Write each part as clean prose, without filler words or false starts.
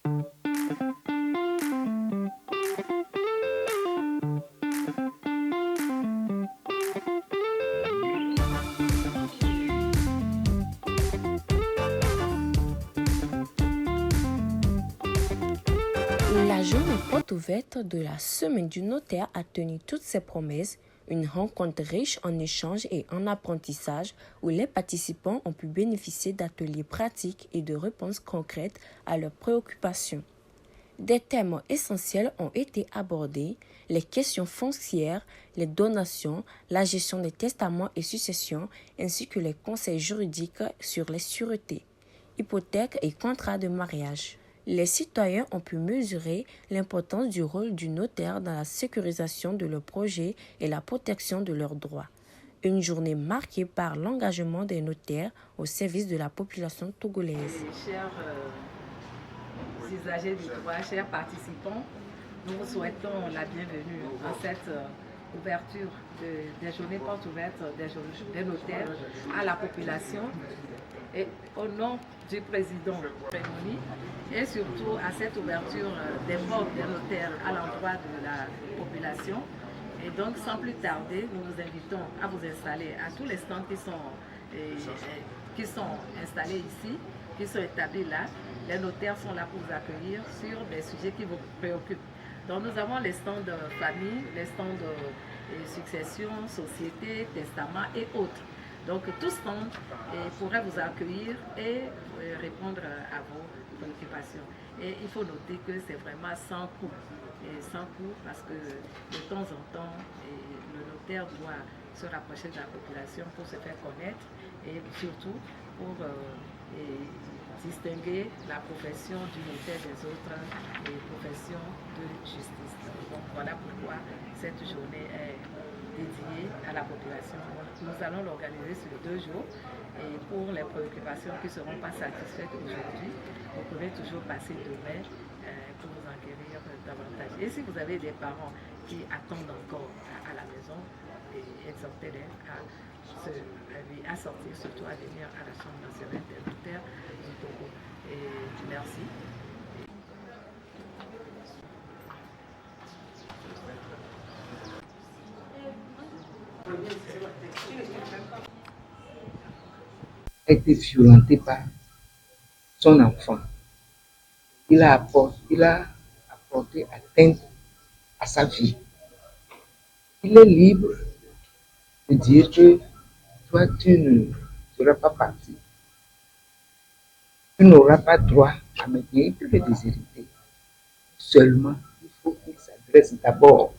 La journée porte ouverte de la semaine du notaire a tenu toutes ses promesses, une rencontre riche en échanges et en apprentissage où les participants ont pu bénéficier d'ateliers pratiques et de réponses concrètes à leurs préoccupations. Des thèmes essentiels ont été abordés, les questions foncières, les donations, la gestion des testaments et successions, ainsi que les conseils juridiques sur les sûretés, hypothèques et contrats de mariage. Les citoyens ont pu mesurer l'importance du rôle du notaire dans la sécurisation de leurs projets et la protection de leurs droits. Une journée marquée par l'engagement des notaires au service de la population togolaise. Chers usagers du droit, chers participants, nous vous souhaitons la bienvenue dans cette ouverture des journées portes ouvertes des notaires à la population. Et au nom du président Prémoni et surtout à cette ouverture des portes des notaires à l'endroit de la population. Et donc sans plus tarder, nous vous invitons à vous installer à tous les stands qui sont installés ici, qui sont établis là. Les notaires sont là pour vous accueillir sur des sujets qui vous préoccupent. Donc nous avons les stands de famille, les stands de succession, société, testament et autres. Donc tout stand pourrait vous accueillir et répondre à vos préoccupations. Et il faut noter que c'est vraiment sans coût. Et sans coût parce que de temps en temps, le notaire doit se rapprocher de la population pour se faire connaître et surtout pour distinguer la profession du notaire des autres professions de justice. Donc voilà pourquoi cette journée est dédiée à la population. Nous allons l'organiser sur 2 jours et pour les préoccupations qui ne seront pas satisfaites aujourd'hui, vous pouvez toujours passer demain pour vous enquérir davantage. Et si vous avez des parents qui attendent encore à la maison, exhortez-les à sortir, surtout à venir à la Chambre nationale des notaires du Togo. Et merci. A été violenté par son enfant. Il a apporté atteinte à sa vie. Il est libre de dire que toi, tu ne seras pas parti. Tu n'auras pas droit à me bien, il peut le déshériter. Seulement, il faut qu'il s'adresse d'abord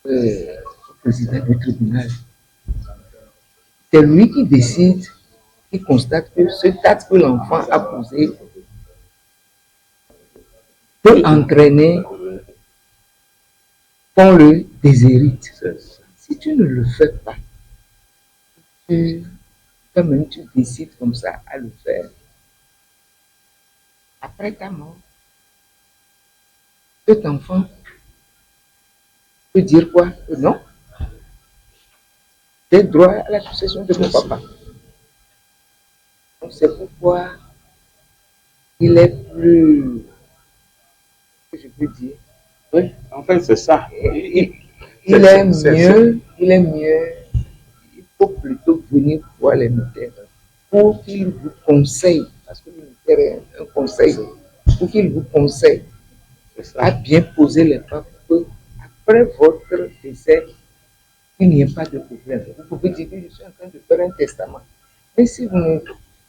au président du tribunal. C'est lui qui décide, qui constate que ce acte que l'enfant a posé peut entraîner qu'on le déshérite. Si tu ne le fais pas, toi-même tu décides comme ça à le faire. Après ta mort, cet enfant peut dire quoi? Que non, j'ai droit à la succession de mon papa. Donc c'est pourquoi il est plus, je peux dire. Oui, en fait c'est ça. Il est mieux, il faut plutôt venir voir les notaires pour qu'ils vous conseillent, parce que le notaire est un conseil, pour qu'ils vous conseillent à bien poser les pas pour que, après votre décès, il n'y ait pas de problème. Vous pouvez dire que je suis en train de faire un testament. Mais si vous ne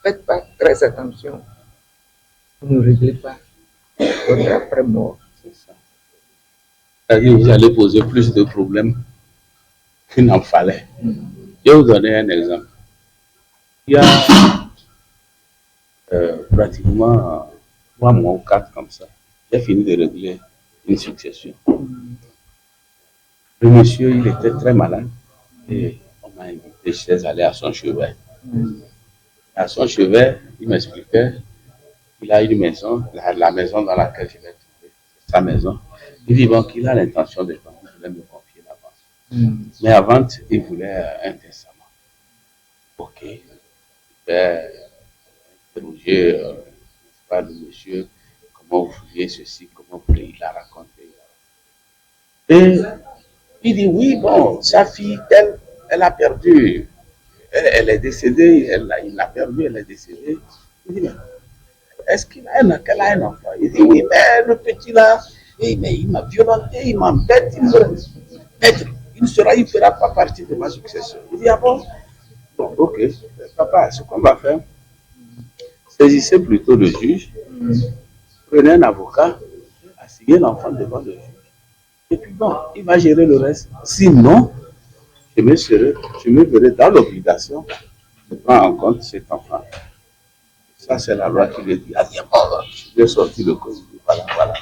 faites pas très attention, vous ne réglez pas votre après-mort. C'est ça. Vous allez poser plus de problèmes qu'il n'en fallait. Je vais vous donner un exemple. Il y a pratiquement 3 mois ou 4 comme ça, j'ai fini de régler une succession. Le monsieur, il était très malade et on m'a invité, je suis allé à son chevet. À son chevet, il m'expliquait qu'il a une maison, la maison dans laquelle je vais trouver, c'est sa maison. Il dit bon, qu'il a l'intention de vendre, il voulait me confier l'avance. Mais avant, il voulait un testament. Ok. Il fait interroger parle de monsieur, comment vous vouliez ceci, comment vous voulez, il a raconté. Et il dit, oui, bon, sa fille, elle a perdu, elle est décédée, il l'a perdue, elle est décédée. Il dit, mais est-ce qu'elle a un enfant? Il dit, oui, mais le petit là, mais il m'a violenté, il m'embête, il ne fera pas partie de ma succession. Il dit, ah bon? Bon, ok, papa, ce qu'on va faire, saisissez plutôt le juge, prenez un avocat, assignez l'enfant devant le juge. Et puis bon, il va gérer le reste. Sinon, je me verrai dans l'obligation de prendre en compte cet enfant. Ça, c'est la loi qui le dit. Ah bien, bon, je vais sortir le code. Voilà, voilà.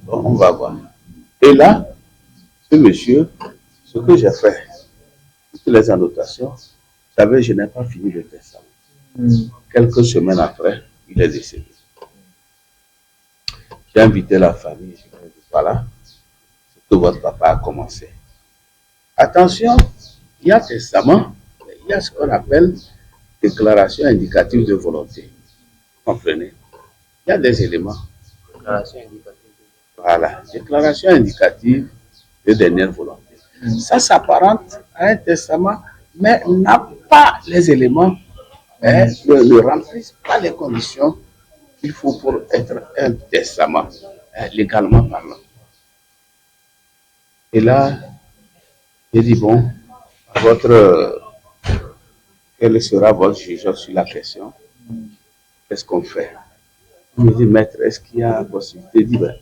Bon, on va voir. Et là, ce monsieur, ce que j'ai fait, toutes les annotations, vous savez, je n'ai pas fini le testament. Quelques semaines après, il est décédé. J'ai invité la famille, je lui ai dit, voilà, ce que votre papa a commencé. Attention, il y a testament, il y a ce qu'on appelle déclaration indicative de volonté. Vous comprenez? Il y a des éléments. Déclaration indicative. Voilà, déclaration indicative de dernière volonté. Ça s'apparente à un testament, mais n'a pas les éléments, ne remplissent pas les conditions qu'il faut pour être un testament, légalement parlant. Et là, j'ai dit, bon, quel sera votre jugement sur la question? Qu'est-ce qu'on fait? Il me dit, maître, est-ce qu'il y a possibilité? Il dit, ben,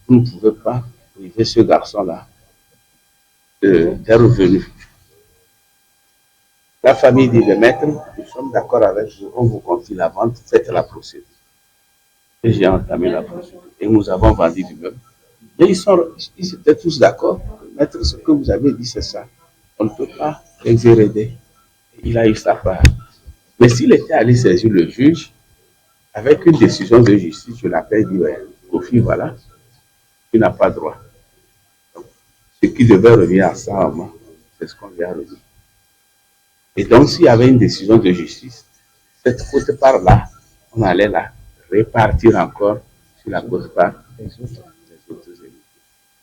vous ne pouvez pas priver ce garçon-là des revenus. La famille dit, ben, maître, nous sommes d'accord avec vous, on vous confie la vente, faites la procédure. Et j'ai entamé la procédure. Et nous avons vendu l'immeuble. Et ils étaient tous d'accord. Maître, ce que vous avez dit, c'est ça. On ne peut pas exhéréder. Il a eu sa part. Mais s'il était allé saisir le juge, avec une décision de justice, je l'appelle, dit, ouais, Kofi, voilà, tu n'as pas droit. Donc, ce qui devait revenir à ça, c'est ce qu'on lui a remis. Et donc, s'il y avait une décision de justice, cette faute part-là, on allait la répartir encore sur la quote-part des autres éléments.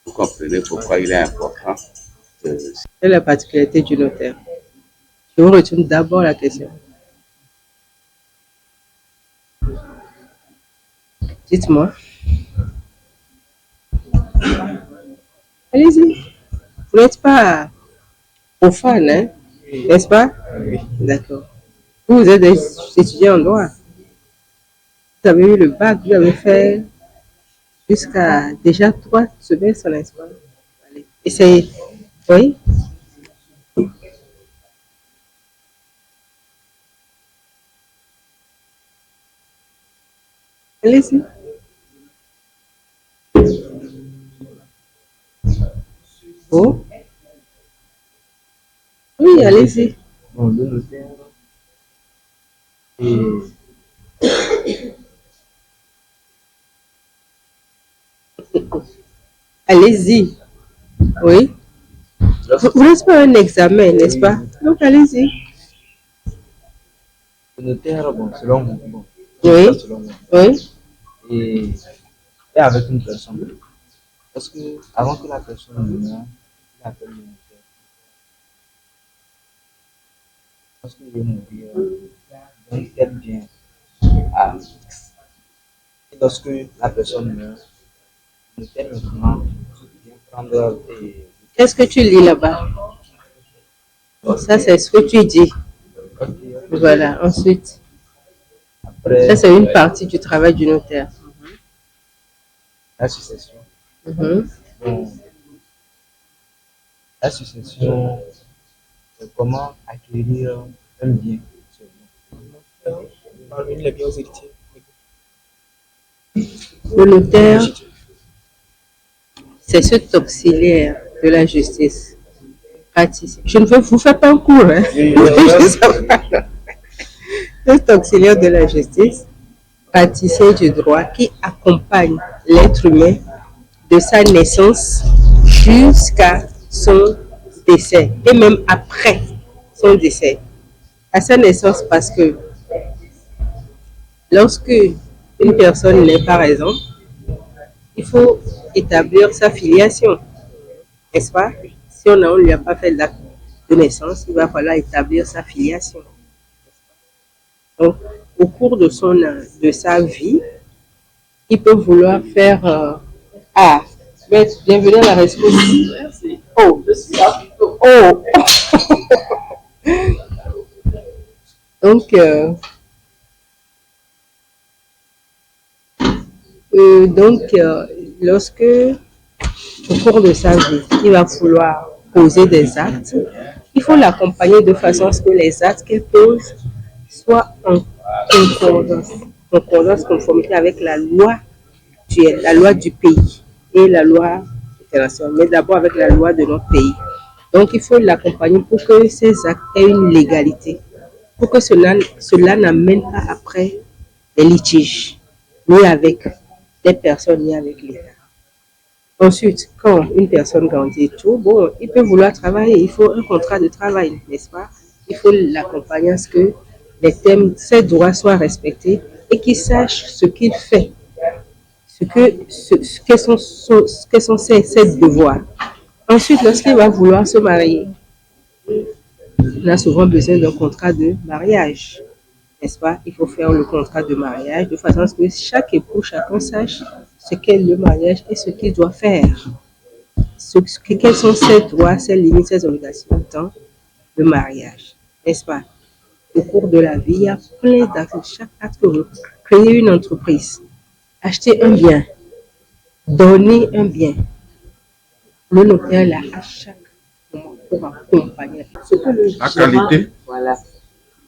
Vous comprenez pourquoi il est important. Quelle est la particularité du notaire? Je vous retourne d'abord la question. Dites-moi. Allez-y. Vous n'êtes pas profane, hein? N'est-ce pas? Oui. D'accord. Vous êtes des étudiants en droit. Vous avez eu le bac, vous avez fait jusqu'à déjà 3 semestres, n'est-ce pas? Allez. Et c'est... Oui? Allez-y. Oh? Oui, allez-y. Bon, le notaire. Et allez-y. Oui. Vous n'êtes pas un examen, n'est-ce pas? Donc, allez-y. le notaire, bon, selon vous, bon, Oui. selon vous, Oui. et avec une personne. Parce que avant que la personne ne meure, il appelle le notaire. Parce qu'il veut mourir, donc tel bien à X. Et lorsque la personne meurt, le notaire maintenant vient prendre des... Qu'est-ce que tu lis là-bas? Bon, ça, c'est ce que tu dis. Voilà, ensuite. Après, Ça, c'est une partie du travail du notaire. la succession. Mhm. Bon, la succession, c'est comment acquérir un bien. Parmi les biens aux héritiers. Le notaire, c'est cet auxiliaire de la justice. Praticien. Je ne vous fais pas un cours, hein? Cet auxiliaire de la justice, praticien du droit qui accompagne l'être humain de sa naissance jusqu'à son décès et même après son décès. À sa naissance, parce que Lorsque une personne n'est pas raison, il faut établir sa filiation, n'est-ce pas? Si on ne lui a pas fait l'acte de naissance, il va falloir établir sa filiation. Donc, au cours de de sa vie, il peut vouloir faire ah, bienvenue à la rescousse. Merci. Oh, je suis là. Oh. Donc, lorsque au cours de sa vie, il va vouloir poser des actes, il faut l'accompagner de façon à ce que les actes qu'il pose soient en concordance, conformité avec la loi du pays et la loi internationale, mais d'abord avec la loi de notre pays. Donc, il faut l'accompagner pour que ces actes aient une légalité, pour que cela n'amène pas après des litiges, ni avec les personnes, ni avec l'État. Ensuite, quand une personne grandit et tout, bon, il peut vouloir travailler, il faut un contrat de travail, n'est-ce pas? Il faut l'accompagner à ce que ses droits soient respectés et qu'il sache ce qu'il fait, quels sont ses devoirs. Ensuite, lorsqu'il va vouloir se marier, on a souvent besoin d'un contrat de mariage, n'est-ce pas? Il faut faire le contrat de mariage de façon à ce que chaque époux, chacun sache ce qu'est le mariage et ce qu'il doit faire. Quels sont ses droits, ses limites, ses obligations dans le mariage, n'est-ce pas? Au cours de la vie, il y a plein d'actes. Chaque acte que vous créez une entreprise, acheter un bien, donner un bien. Le notaire là à chaque moment pour accompagner. Ce que le la qualité. Voilà.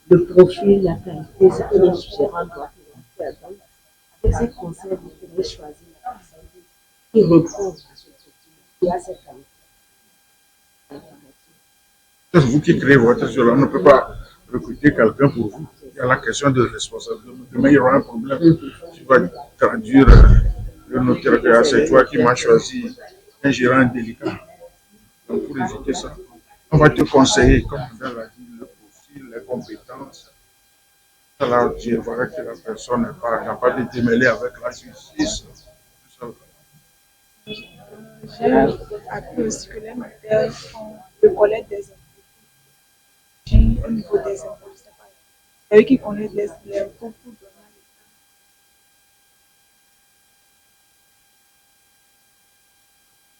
Le profil, la qualité, ce que le gérant doit faire. Avec ses conseils, vous pouvez choisir la personne qui répond à ce qui a cette qualité. C'est vous qui créez votre cela. On ne peut pas recruter quelqu'un pour vous. Il y a la question de responsabilité. Demain, il y aura un problème. Tu vas traduire le notaire que c'est toi qui m'as choisi un gérant délicat. Donc, pour éviter ça, on va te conseiller, comme Madame l'a dit, le profil, les compétences. Alors, tu verras que la personne n'a pas de démêler avec la justice. J'ai appris aussi que les notaires font le collecte des impôts. Au niveau des impôts, je ne sais pas. C'est eux qui connaissent les impôts pour donner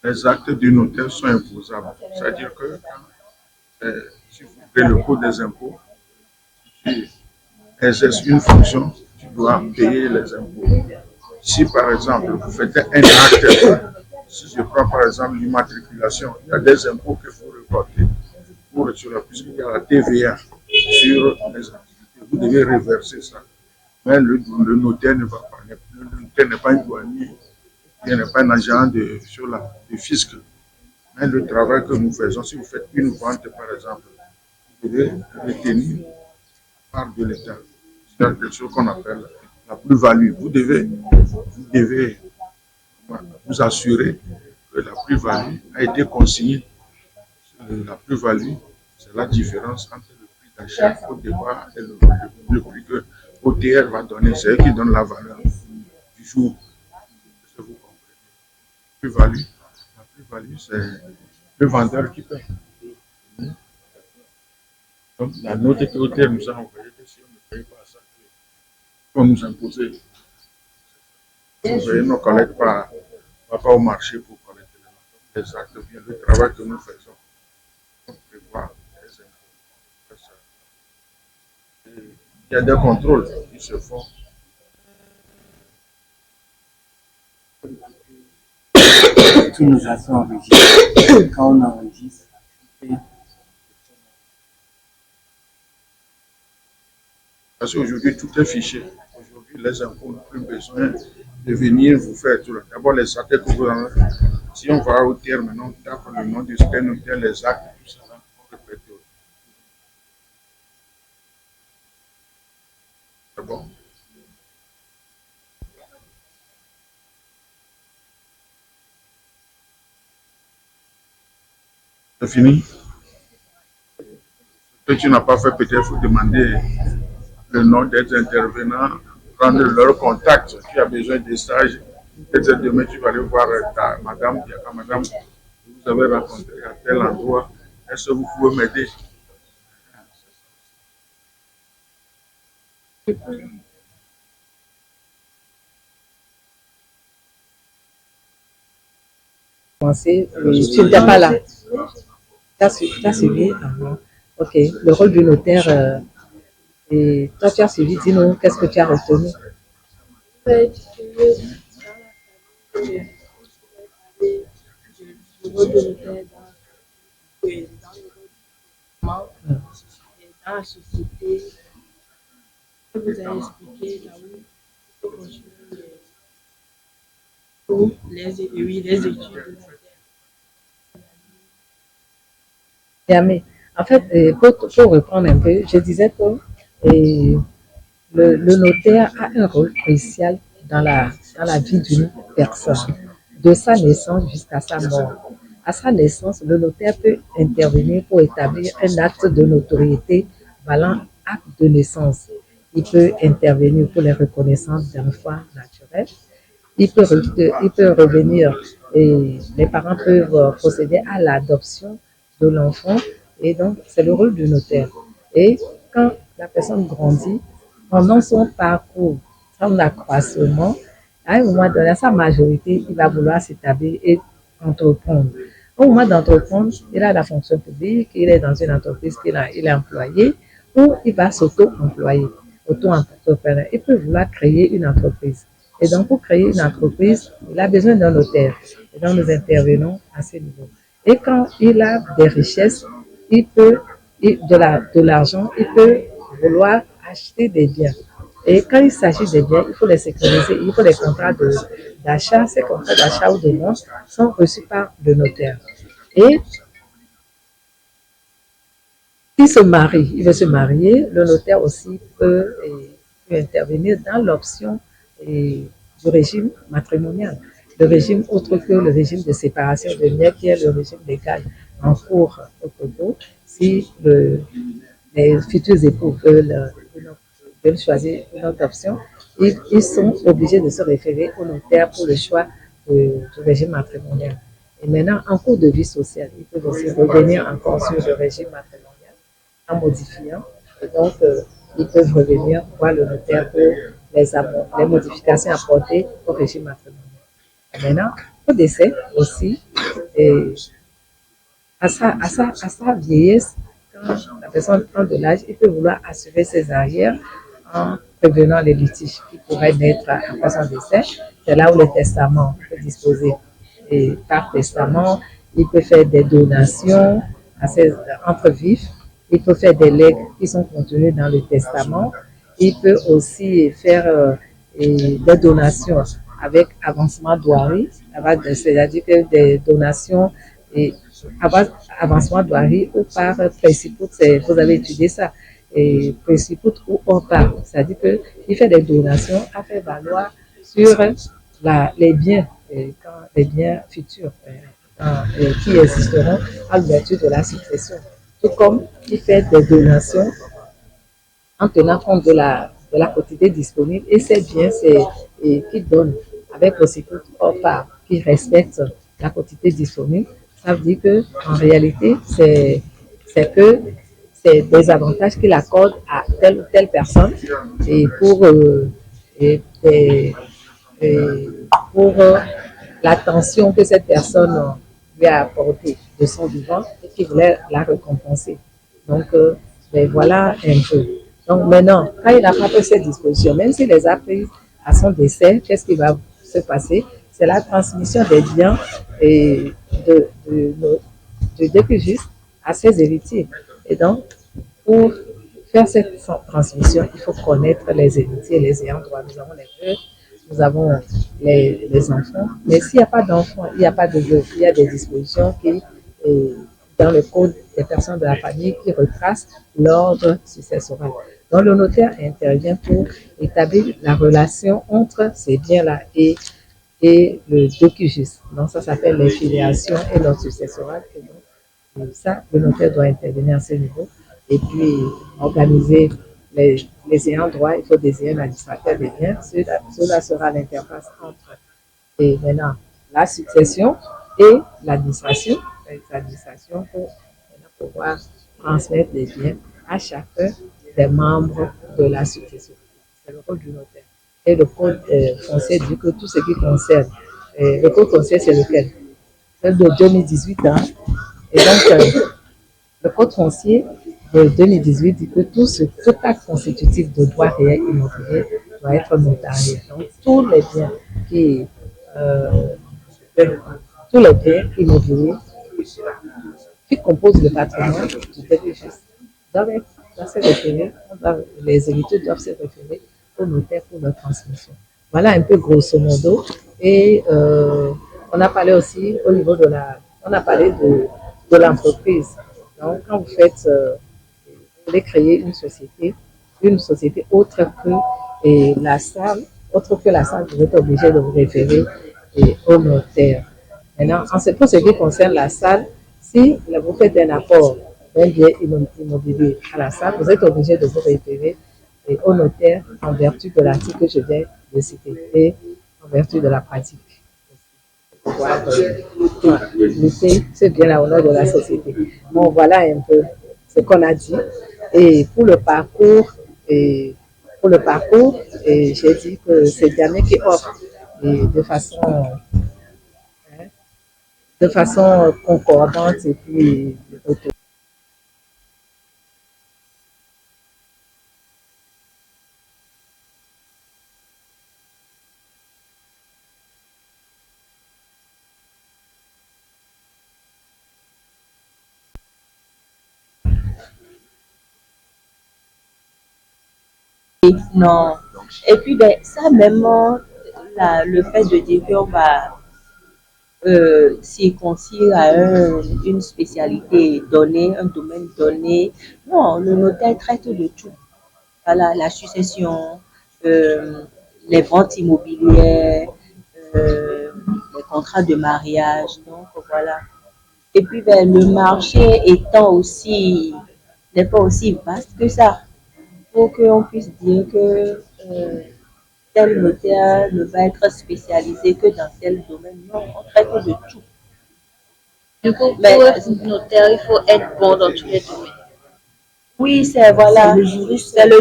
à l'État. Les actes du notaire sont imposables. C'est-à-dire que si vous payez le coût des impôts, tu exerces une fonction, tu dois payer les impôts. Si par exemple vous faites un acte, si je prends par exemple l'immatriculation, il y a des impôts qu'il faut reporter puisqu'il y a la TVA sur les activités. Vous devez reverser ça. Mais le notaire ne va pas. Le notaire n'est pas un douanier, il n'est pas un agent de fisc. Mais le travail que nous faisons, si vous faites une vente par exemple, vous devez retenir part de l'État. C'est quelque chose qu'on appelle la plus-value. Vous devez vous assurer que la plus-value a été consignée. La plus-value, c'est la différence entre le prix d'achat au départ et le prix que OTR va donner. C'est eux qui donnent la valeur du jour. Vous comprenez. La plus-value, c'est le vendeur qui paie. Donc, la note que OTR nous a envoyée, que si on ne paye pas ça, on nous imposer. Vous voyez, nos collègues ne vont pas au marché pour collecter les actes, bien le travail que nous faisons. On prévoit les impôts. Il y a des contrôles qui se font. Tous nos actes sont enregistrés. Quand on enregistre, parce qu'aujourd'hui, tout est fiché. Aujourd'hui, les impôts n'ont plus besoin de venir vous faire tout. D'abord, les actes que vous en avez. Si on va au terme, maintenant, on tape le nom du notaire, les actes, tout ça, on répète. C'est bon? C'est fini? Ce que tu n'as pas fait, peut-être, il faut demander le nom des intervenants prendre leur contact. Tu as besoin de stage. Peut-être demain, tu vas aller voir ta madame. Madame, vous avez rencontré à tel endroit. Est-ce que vous pouvez m'aider? Tu n'étais pas là. Tu as suivi. Ok. Le rôle du notaire. Et toi, tu as suivi. Dis-nous, qu'est-ce que tu as retenu? Dans la société, je vous ai expliqué là où il faut continuer les études. Mais en fait, pour reprendre un peu, je disais que le notaire a un rôle crucial dans la vie d'une personne, de sa naissance jusqu'à sa mort. À sa naissance, le notaire peut intervenir pour établir un acte de notoriété valant acte de naissance. Il peut intervenir pour les reconnaissances d'enfants naturels. Il peut revenir et les parents peuvent procéder à l'adoption de l'enfant. Et donc, c'est le rôle du notaire. Et quand la personne grandit, pendant son parcours, son accroissement, à un moment donné, à sa majorité, il va vouloir s'établir et entreprendre. Au moment d'entreprendre, il a la fonction publique, il est dans une entreprise, il est employé, ou il va s'auto-employer, auto-entrepreneur. Il peut vouloir créer une entreprise. Et donc, pour créer une entreprise, il a besoin d'un notaire. Et donc, nous intervenons à ce niveau. Et quand il a des richesses, il peut, de l'argent, il peut vouloir acheter des biens. Et quand il s'agit des biens, il faut les sécuriser. Il faut des contrats d'achat. Ces contrats d'achat ou de vente sont reçus par le notaire. Et s'il se marie, il veut se marier, le notaire aussi peut intervenir dans l'option du régime matrimonial. Le régime autre que le régime de séparation de biens, qui est le régime légal en cours au Togo, si les futurs époux veulent choisir une autre option, ils sont obligés de se référer au notaire pour le choix du régime matrimonial. Et maintenant, en cours de vie sociale, ils peuvent aussi revenir encore sur le régime matrimonial en modifiant. Et donc, ils peuvent revenir voir le notaire pour les modifications apportées au régime matrimonial. Et maintenant, au décès aussi, à sa vieillesse, quand la personne prend de l'âge, il peut vouloir assurer ses arrières en prévenant les litiges qui pourraient naître après son décès. C'est là où le testament peut disposer. Et par testament, il peut faire des donations entre vifs, il peut faire des legs qui sont contenus dans le testament, il peut aussi faire des donations avec avancement douari, c'est-à-dire que des donations avancement douari ou par préciput, vous avez étudié ça, et préciput ou hors part, c'est-à-dire qu'il fait des donations à faire valoir sur les biens futurs qui existeront à l'ouverture de la succession. Tout comme il fait des donations en tenant compte de la quantité disponible et ces biens qui donnent avec préciput hors part, qui respectent la quantité disponible. Ça veut dire qu'en réalité, c'est des avantages qu'il accorde à telle ou telle personne et pour l'attention que cette personne lui a apportée de son vivant et qui voulait la récompenser. Donc, voilà un peu. Donc maintenant, quand il n'a pas pris ces dispositions, même s'il les a prises à son décès, qu'est-ce qui va se passer? C'est la transmission des biens et de décujus à ses héritiers. Et donc, pour faire cette transmission, il faut connaître les héritiers, les ayants droit. Nous avons les veuves, nous avons les enfants. Mais s'il n'y a pas d'enfants, il n'y a pas de veuves. Il y a des dispositions qui, dans le code des personnes de la famille, qui retracent l'ordre successoral. Donc, le notaire intervient pour établir la relation entre ces biens-là et le docujus. Donc, ça s'appelle les filiations et l'ordre successoral. Et donc, ça, le notaire doit intervenir à ce niveau et puis organiser les ayants droit, il faut désigner l'administrateur des biens. Cela sera l'interface entre et maintenant la succession et l'administration. L'administration pour pouvoir transmettre les biens à chacun des membres de la succession. C'est le rôle du notaire. Et le code foncier dit que tout ce qui concerne, le code foncier c'est lequel? C'est de 2018. Hein? Et donc, le code foncier de 2018 dit que tout acte constitutif de droit réel immobilier doit être notarié. Donc, tous les biens immobiliers qui composent le patrimoine du bénéfice doivent se référer, les héritiers doivent se référer au notaire pour leur transmission. Voilà un peu grosso modo. Et on a parlé aussi au niveau de l'entreprise. Donc, quand vous faites, vous voulez créer une société autre que la salle, vous êtes obligé de vous référer au notaire. Maintenant, pour ce qui concerne la salle, si vous faites un apport d'un bien immobilier à la salle, vous êtes obligé de vous référer au notaire en vertu de l'article que je viens de citer et en vertu de la pratique. Pouvoir lutter ce bien-là au nom de la société. Bon, voilà un peu ce qu'on a dit. Et pour le parcours, j'ai dit que c'est Diamé qui offre de façon concordante et puis non. Et puis, ben, ça même, le fait de dire qu'on va circoncire à une spécialité donnée, un domaine donné, non, le notaire traite de tout. Voilà, la succession, les ventes immobilières, les contrats de mariage, donc voilà. Et puis, ben, le marché n'est pas aussi vaste que ça, pour qu'on puisse dire que tel notaire ne va être spécialisé que dans tel domaine. Non, on traite de tout. Du coup, pour être notaire, il faut être bon dans tous les domaines. Oui, c'est le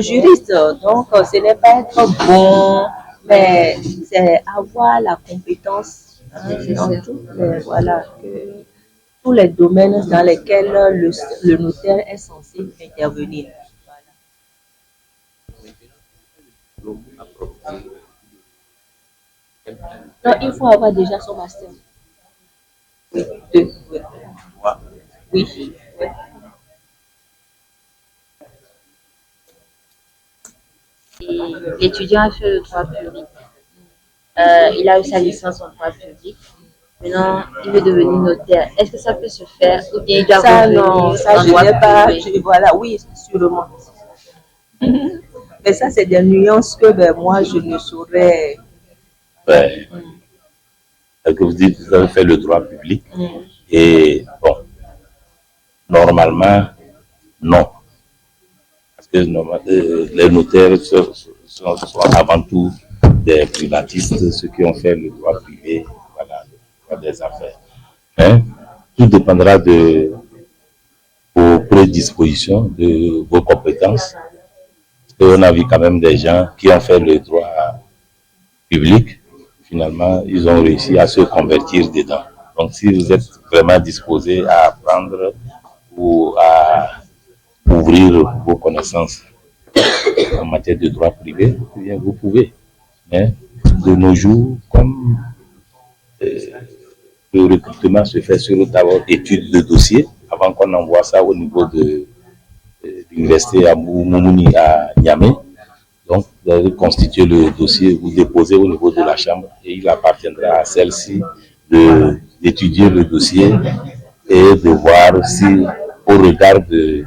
juriste. Donc, ce n'est pas être bon, mais c'est avoir la compétence dans tous les domaines dans lesquels le notaire est censé intervenir. Non, il faut avoir déjà son master. Oui, 2. Oui. Oui. Et l'étudiant a fait le droit public. Il a eu sa licence en droit public. Maintenant, il veut devenir notaire. Est-ce que ça peut se faire ou bien il doit non, ça je n'ai pas. Voilà, oui, sûrement. Mais ça, c'est des nuances que moi, je ne saurais. Ouais. Que vous dites, vous avez fait le droit public. Et bon, normalement, non. Parce que les notaires sont avant tout des privatistes, ceux qui ont fait le droit privé, voilà, le droit des affaires. Hein? Tout dépendra de vos prédispositions, de vos compétences. Et on a vu quand même des gens qui ont fait le droit public. Finalement, ils ont réussi à se convertir dedans. Donc, si vous êtes vraiment disposé à apprendre ou à ouvrir vos connaissances en matière de droit privé, eh bien, vous pouvez. Mais de nos jours, comme le recrutement se fait sur d'abord étude de dossier, avant qu'on envoie ça au niveau de l'université à Moumouni à Niamey. Donc, vous allez constituer le dossier, vous déposez au niveau de la chambre et il appartiendra à celle-ci d'étudier le dossier et de voir si, au regard de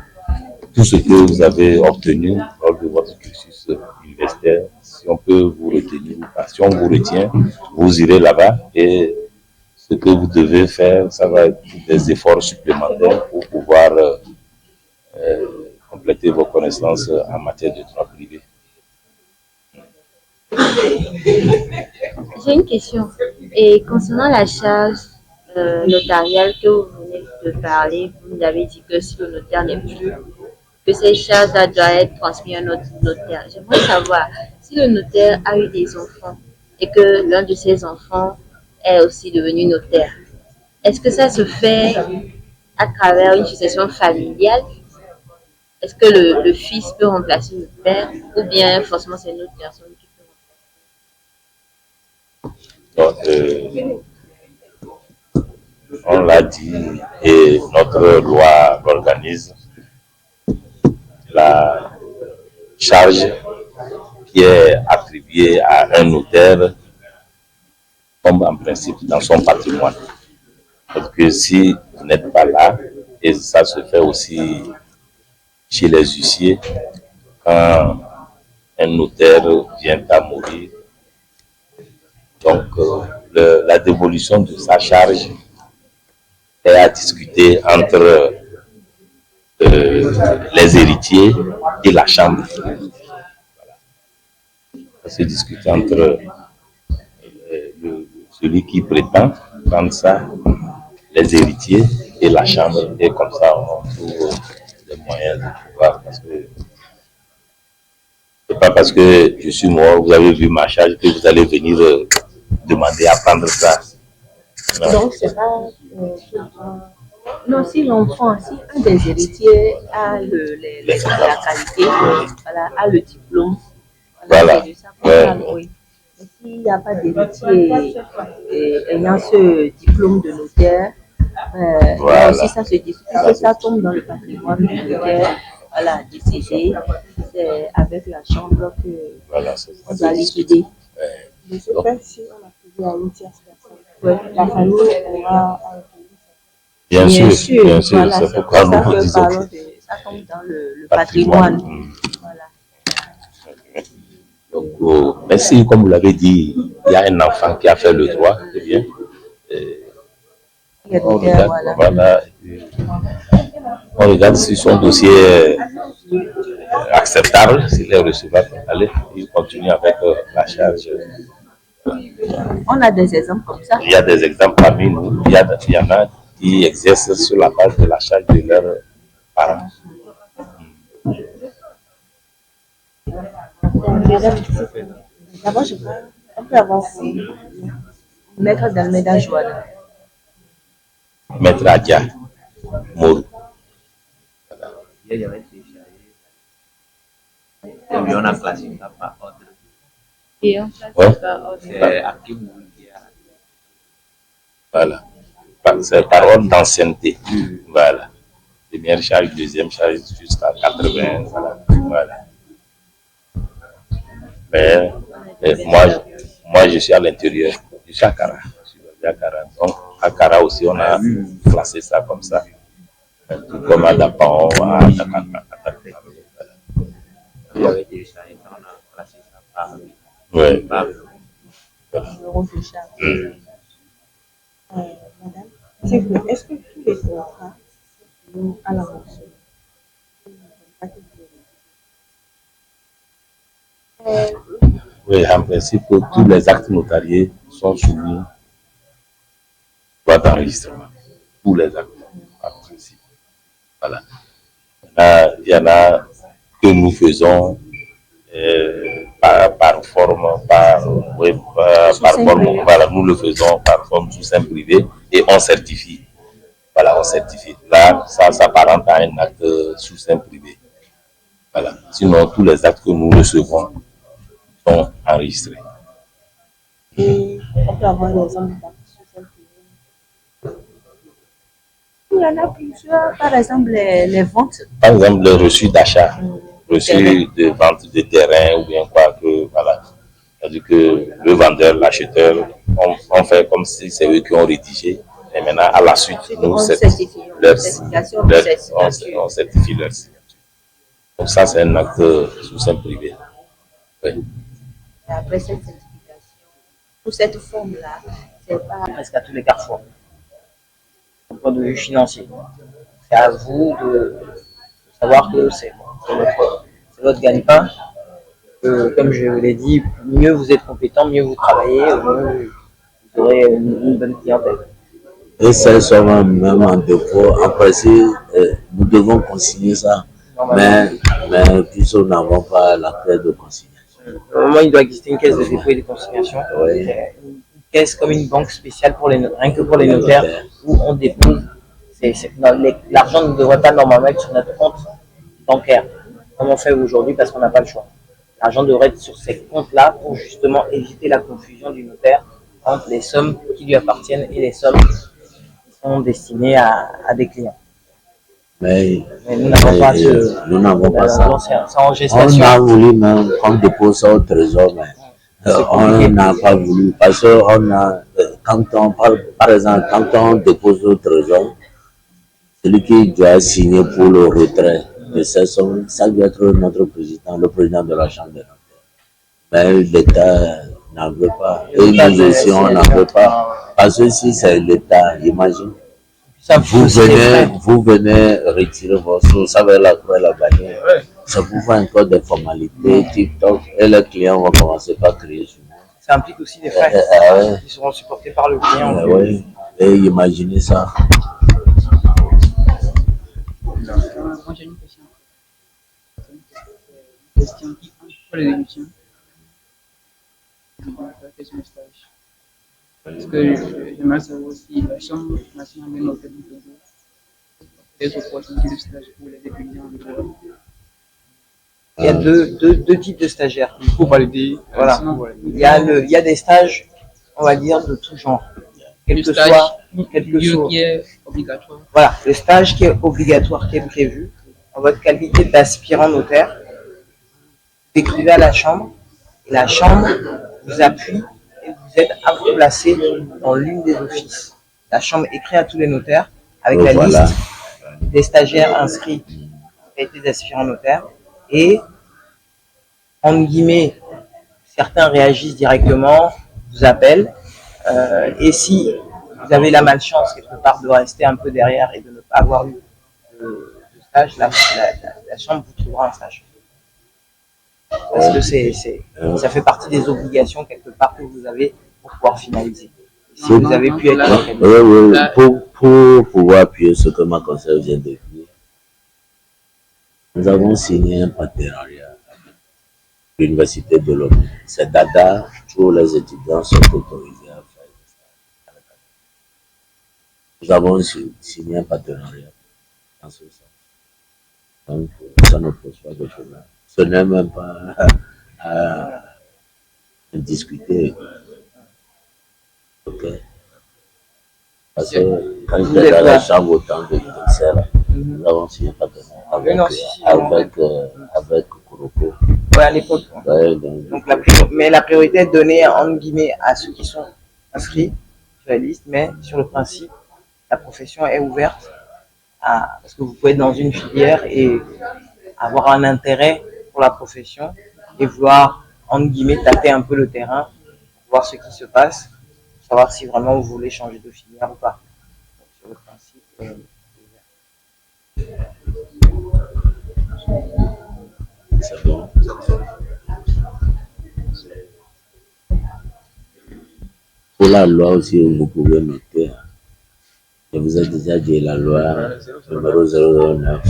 tout ce que vous avez obtenu lors de votre cursus universitaire, si on peut vous retenir ou pas. Si on vous retient, vous irez là-bas et ce que vous devez faire, ça va être des efforts supplémentaires pour pouvoir compléter vos connaissances en matière de droit privé. J'ai une question. Et concernant la charge notariale que vous venez de parler, vous nous avez dit que si le notaire n'est plus, que ces charges-là doivent être transmises à un autre notaire. J'aimerais savoir si le notaire a eu des enfants et que l'un de ses enfants est aussi devenu notaire. Est-ce que ça se fait à travers une succession familiale? Est-ce que le fils peut remplacer le père ou bien forcément c'est une autre personne qui peut remplacer? Donc, on l'a dit et notre loi l'organise. La charge qui est attribuée à un notaire tombe en principe dans son patrimoine. Parce que si vous n'êtes pas là, et ça se fait aussi chez les huissiers, quand un notaire vient à mourir, donc la dévolution de sa charge est à discuter entre les héritiers et la chambre. Voilà. Ça se discute entre celui qui prétend prendre ça, les héritiers et la chambre, et comme ça on trouve les moyens de pouvoir. Parce que c'est pas parce que je suis mort, vous avez vu ma charge, que vous allez venir demander à prendre ça. Non. Donc c'est pas non, si l'enfant, si un des héritiers a la qualité, voilà, a le diplôme, voilà. C'est de ça qu'on parle, oui. Mais s'il n'y a pas d'héritier ayant ce diplôme de notaire, voilà. aussi ça se discute, si ça tombe dans le patrimoine du notaire, voilà, décédé, c'est avec la chambre que voilà, on doit liquider. Je ne sais pas si on a prévu à une tierce personne. Ouais. La famille aura Bien sûr, voilà, c'est pourquoi nous vous disons que ça tombe dans le patrimoine. Voilà. Donc, mais si, comme vous l'avez dit, il y a un enfant qui a fait le droit, eh bien, on regarde si son dossier est acceptable, s'il est recevable. Allez, il continue avec la charge. On a des exemples comme ça. Il y a des exemples parmi nous. Il y en a qui exercent sur la base de la charge de leurs parents. D'abord, on peut avoir Maître d'Almeida Joana. Maître Adia Mourou. On a classé ça par ordre. Et on classe par ordre. C'est à qui vous voulez. Voilà. C'est par ordre d'ancienneté. Voilà. Première charge, deuxième charge, jusqu'à 80. Voilà. Mais moi, je suis à l'intérieur. Je suis à Kara. Donc, à Kara aussi, on a classé ça comme ça. Tout comme à Dapan, à Dakar. Vous avez déjà on a classé ça par oui. Madame, est-ce que tous les contrats sont à la mention? Oui, en principe, tous les actes notariés sont soumis à d'enregistrement. Tous les actes, en principe. Voilà. Il y en a que nous faisons par forme, voilà, nous le faisons par forme sous seing privé et on certifie. Voilà, on certifie. Là, ça s'apparente à un acte sous seing privé. Voilà. Sinon, tous les actes que nous recevons sont enregistrés. Et on peut avoir des exemples d'actes sous seing privé. Il y en a plusieurs, par exemple les ventes. Par exemple, le reçu d'achat, reçu de vente de terrain ou bien quoi que, voilà. C'est-à-dire que le vendeur, l'acheteur, on fait comme si c'est eux qui ont rédigé. Et maintenant, à la suite, nous, on certifie leur signature. Donc ça, c'est un acte sous seing privé. Oui. Et après cette certification, pour cette forme-là, c'est pas... Presque à tous les carrefours. Au point de vue financier. C'est à vous de savoir que c'est bon. c'est votre gagne-pain. Comme je l'ai dit, mieux vous êtes compétent, mieux vous travaillez, mieux vous aurez une bonne clientèle. Et c'est seulement même en défaut. En principe, nous devons consigner ça. Mais puisque nous n'avons pas la clé de consignation. Normalement, il doit exister une caisse de dépôt et de consignation. Oui. Une caisse comme une banque spéciale pour rien que pour les notaires, où on dépose. L'argent ne devrait pas normalement être sur notre compte bancaire, comme on fait aujourd'hui parce qu'on n'a pas le choix. L'argent devrait être sur ces comptes-là pour justement éviter la confusion du notaire entre les sommes qui lui appartiennent et les sommes qui sont destinées à des clients. Mais nous n'avons pas nous n'avons pas ça. C'est en gestation. On a voulu même qu'on dépose ça au trésor, mais on n'a pas voulu. Parce que par exemple, quand on dépose au trésor, celui qui doit signer pour le retrait de ces sommes, ça doit être notre président, le président de la Chambre des notaires. Mais l'État n'en veut pas. Et nous aussi, on n'en veut pas. Parce que si c'est l'État, imagine. Vous venez retirer vos sous, ça va la croix, la bannière. Ça vous fait encore des formalités, TikTok, et les clients vont commencer par crier sur nous. Ça implique aussi des frais qui seront supportés par le client. Oui, et imaginez ça. Moi j'ai une question. Une question qui pour les étudiants. La question de stage. Parce que j'aimerais savoir si la Chambre nationale des notaires du Togo des opportunités de stage pour les étudiants en droit. Il y a deux types de stagiaires. Il faut valider. Voilà. Il y a des stages, on va dire, de tout genre. Le stage qui est obligatoire. Voilà, le stage qui est obligatoire, qui est prévu, en votre qualité d'aspirant notaire, vous écrivez à la Chambre, et la Chambre vous appuie et vous êtes à vous placer dans l'une des offices. La Chambre écrit à tous les notaires avec la liste des stagiaires inscrits en qualité d'aspirant notaire et, entre guillemets, certains réagissent directement, vous appellent, et si vous avez la malchance quelque part de rester un peu derrière et de ne pas avoir eu de stage, la Chambre vous trouvera un stage. Parce que ça fait partie des obligations quelque part que vous avez pour pouvoir finaliser. Si vous avez pu être pour pouvoir appuyer ce que ma conseillère vient de dire, nous avons signé un partenariat avec l'Université de Lomé. C'est Dada, tous les étudiants sont autorisés à faire des stages. Nous avons signé un partenariat dans ce sens. Donc, ça ne pose pas de problème. Ce n'est même pas à discuter. Ok. Parce que quand j'étais dans la chambre au temps de l'UNICEF, nous avons signé un partenariat avec Kuroko. Oui, à l'époque. Ouais, donc mais la priorité est donnée, entre guillemets, à ceux qui sont inscrits sur la liste, mais sur le principe, la profession est ouverte parce que vous pouvez être dans une filière et avoir un intérêt pour la profession et vouloir, entre guillemets, tâter un peu le terrain, voir ce qui se passe, savoir si vraiment vous voulez changer de filière ou pas. Donc, sur le principe, c'est bon. Pour la loi aussi, vous pouvez noter. Je vous ai déjà dit la loi numéro 009.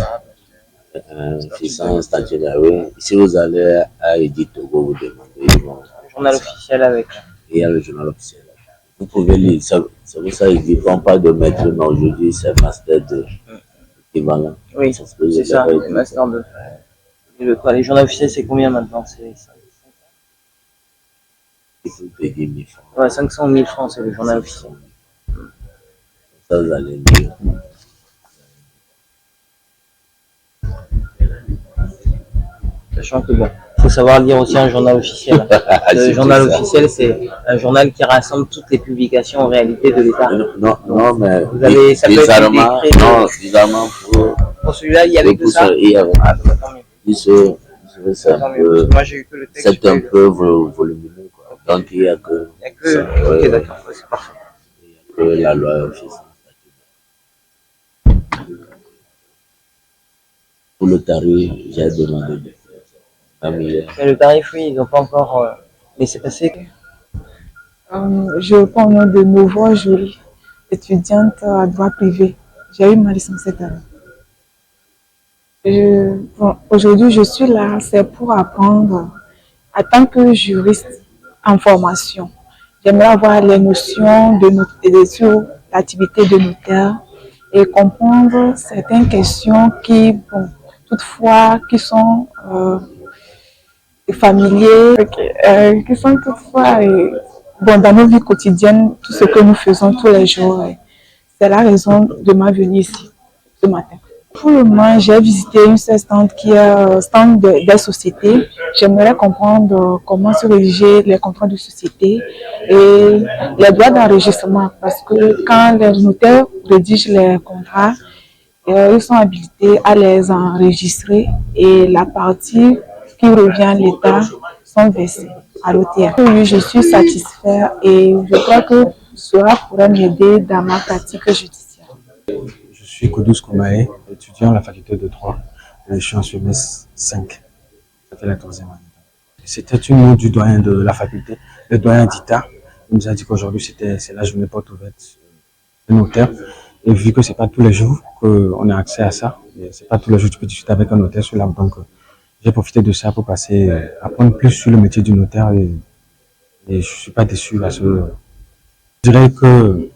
600 statut là, oui. Si vous allez à Edith Togo, vous demandez. Le journal officiel avec. Il y a le journal officiel. Vous pouvez lire. C'est pour ça qu'il dit qu'on parle de maître, mais aujourd'hui c'est master 2. Équivalent. Oui, c'est ça, master 2. Et les journaux officiels, c'est combien maintenant? C'est 500. Il faut payer 1000 francs. Ouais, 500 000 francs, c'est le journal officiel. Ça, vous allez lire. Sachant que bon, il faut savoir lire aussi un journal officiel. Le journal officiel, c'est un journal qui rassemble toutes les publications en réalité de l'État. Non, mais vous avez, ça bizarrement, bizarrement pour celui-là, il y avait que ça. C'est un peu volumineux, quoi. Donc il n'y a que. Ok, d'accord, c'est parfait. Il n'y a que la loi officielle. Pour le tarif, j'ai demandé un million. Mais le tarif, oui, ils n'ont pas encore laissé passer. Je réponds au nom de Nouveau Jolie, étudiante à droit privé. J'ai eu ma licence cette année. Bon, aujourd'hui, je suis là, c'est pour apprendre en tant que juriste en formation. J'aimerais avoir les notions sur l'activité de notaire et comprendre certaines questions qui, bon, toutefois, qui sont familiers, qui sont toutefois bon, dans nos vies quotidiennes, tout ce que nous faisons tous les jours. C'est la raison de ma venue ici ce matin. Pour le moment, j'ai visité une seule stand qui est stand des sociétés. J'aimerais comprendre comment se rédiger les contrats de société et les droits d'enregistrement parce que quand les notaires rédigent les contrats, ils sont habilités à les enregistrer et la partie qui revient à l'État sont versées à l'OTR. Oui, je suis satisfait et je crois que cela pourrait m'aider dans ma pratique judiciaire. Je suis Koudous Koumae, étudiant à la faculté de droit. Je suis en semestre 5. Ça fait la 3e année. C'était une note du doyen de la faculté, le doyen d'ITA. Il nous a dit qu'aujourd'hui, c'est la journée porte ouverte de notaire. Et vu que c'est pas tous les jours qu'on a accès à ça, c'est pas tous les jours que tu peux discuter avec un notaire sur l'arbre. Donc, j'ai profité de ça pour apprendre plus sur le métier du notaire et je suis pas déçu parce que je dirais que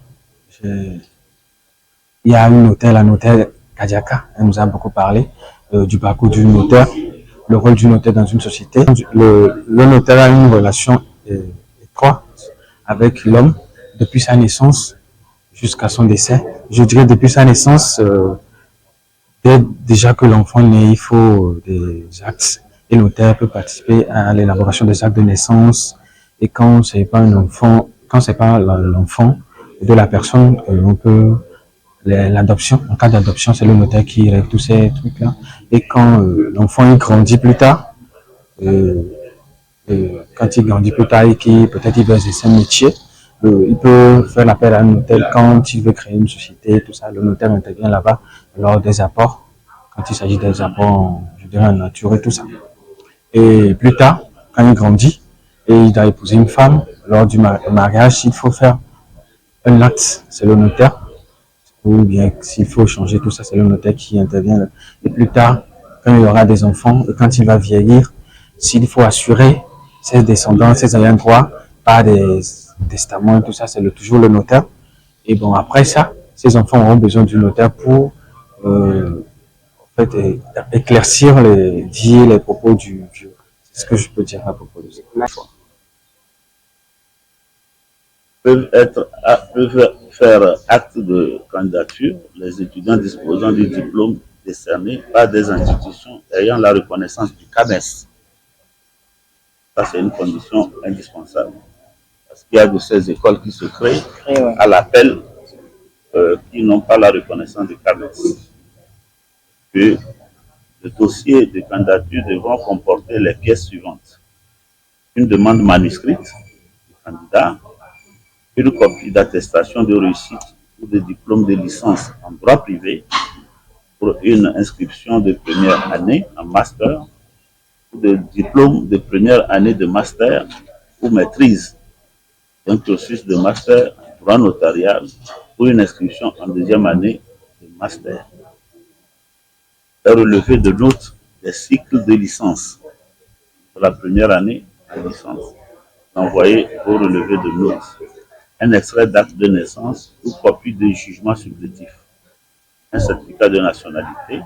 il y a une notaire, la notaire Kadiaka, elle nous a beaucoup parlé du parcours du notaire, le rôle du notaire dans une société. Le notaire a une relation étroite avec l'homme depuis sa naissance jusqu'à son décès. Je dirais depuis sa naissance, dès déjà que l'enfant naît, il faut des actes. Et le notaire peut participer à l'élaboration des actes de naissance. Et quand c'est pas un enfant, quand c'est pas l'enfant de la personne, on peut l'adoption. En cas d'adoption, c'est le notaire qui règle tous ces trucs-là. Et quand l'enfant il grandit plus tard, quand il grandit plus tard et qu'il peut-être il veut exercer un métier, il peut faire l'appel à un notaire quand il veut créer une société, tout ça. Le notaire intervient là-bas lors des apports, quand il s'agit des apports, je dirais, en nature et tout ça. Et plus tard, quand il grandit et il doit épouser une femme, lors du mariage, s'il faut faire un acte, c'est le notaire. Ou bien s'il faut changer tout ça, c'est le notaire qui intervient. Et plus tard, quand il y aura des enfants et quand il va vieillir, s'il faut assurer ses descendants, ses ayants droit par des testaments et tout ça, c'est toujours le notaire. Et bon, après ça, ces enfants auront besoin du notaire pour éclaircir les propos du vieux. C'est ce que je peux dire à propos de ça. Peuvent faire acte de candidature les étudiants disposant du diplôme décerné par des institutions ayant la reconnaissance du CAMES. Ça, c'est une condition indispensable. Parce qu'il y a de ces écoles qui se créent à l'appel qui n'ont pas la reconnaissance du CAMES. Que le dossier de candidature devront comporter les pièces suivantes. Une demande manuscrite du candidat, une copie d'attestation de réussite ou de diplôme de licence en droit privé pour une inscription de première année en master ou de diplôme de première année de master ou maîtrise d'un cursus de master en droit notarial ou une inscription en deuxième année de master. Un relevé de notes des cycles de licence pour la première année de licence. Envoyez vos relevés de notes. Un extrait d'acte de naissance ou copie de jugement supplétif, un certificat de nationalité,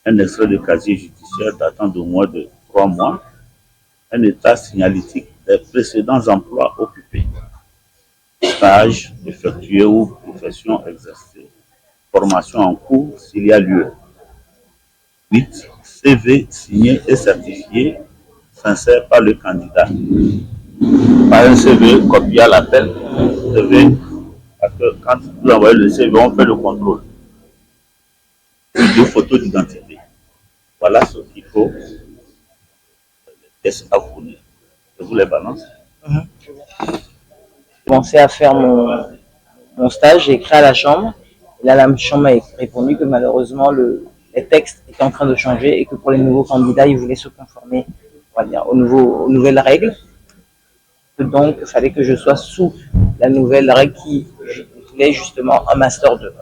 un extrait de casier judiciaire datant de moins de 3 mois, un état signalétique des précédents emplois occupés, stage effectué ou profession exercée, formation en cours s'il y a lieu. 8. CV signé et certifié, sincère par le candidat. Par un CV copié à l'appel, parce que quand vous envoyez le CV, on fait le contrôle. Deux photos d'identité. Voilà ce qu'il faut. Les pièces à fournir. Je vous les balance. J'ai commencé à faire mon stage, j'ai écrit à la chambre. Et là, la chambre m'a répondu que malheureusement, les textes étaient en train de changer et que pour les nouveaux candidats, ils voulaient se conformer, on va dire, aux nouvelles règles. Donc, il fallait que je sois sous la nouvelle règle qui voulait justement un Master 2.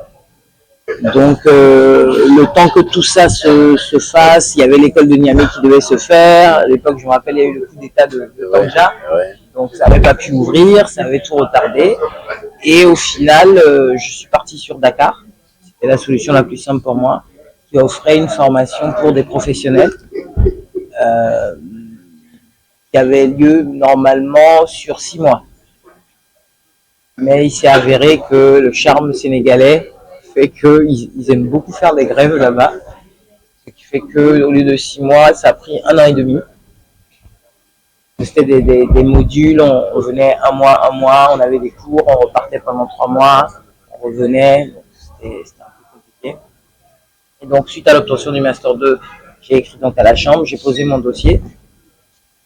Donc, le temps que tout ça se fasse, il y avait l'école de Niamey qui devait se faire. À l'époque, je me rappelle, il y a eu le coup d'état de Tanja. Donc, ça n'avait pas pu ouvrir, ça avait tout retardé. Et au final, je suis parti sur Dakar. C'était la solution la plus simple pour moi, qui offrait une formation pour des professionnels qui avait lieu normalement sur 6 mois. Mais il s'est avéré que le charme sénégalais fait qu'ils aiment beaucoup faire des grèves là-bas. Ce qui fait qu'au lieu de 6 mois, ça a pris 1 an et demi. C'était des modules, on venait un mois, on avait des cours, on repartait pendant 3 mois, on revenait, donc c'était un peu compliqué. Et donc suite à l'obtention du Master 2, j'ai écrit donc à la Chambre, j'ai posé mon dossier.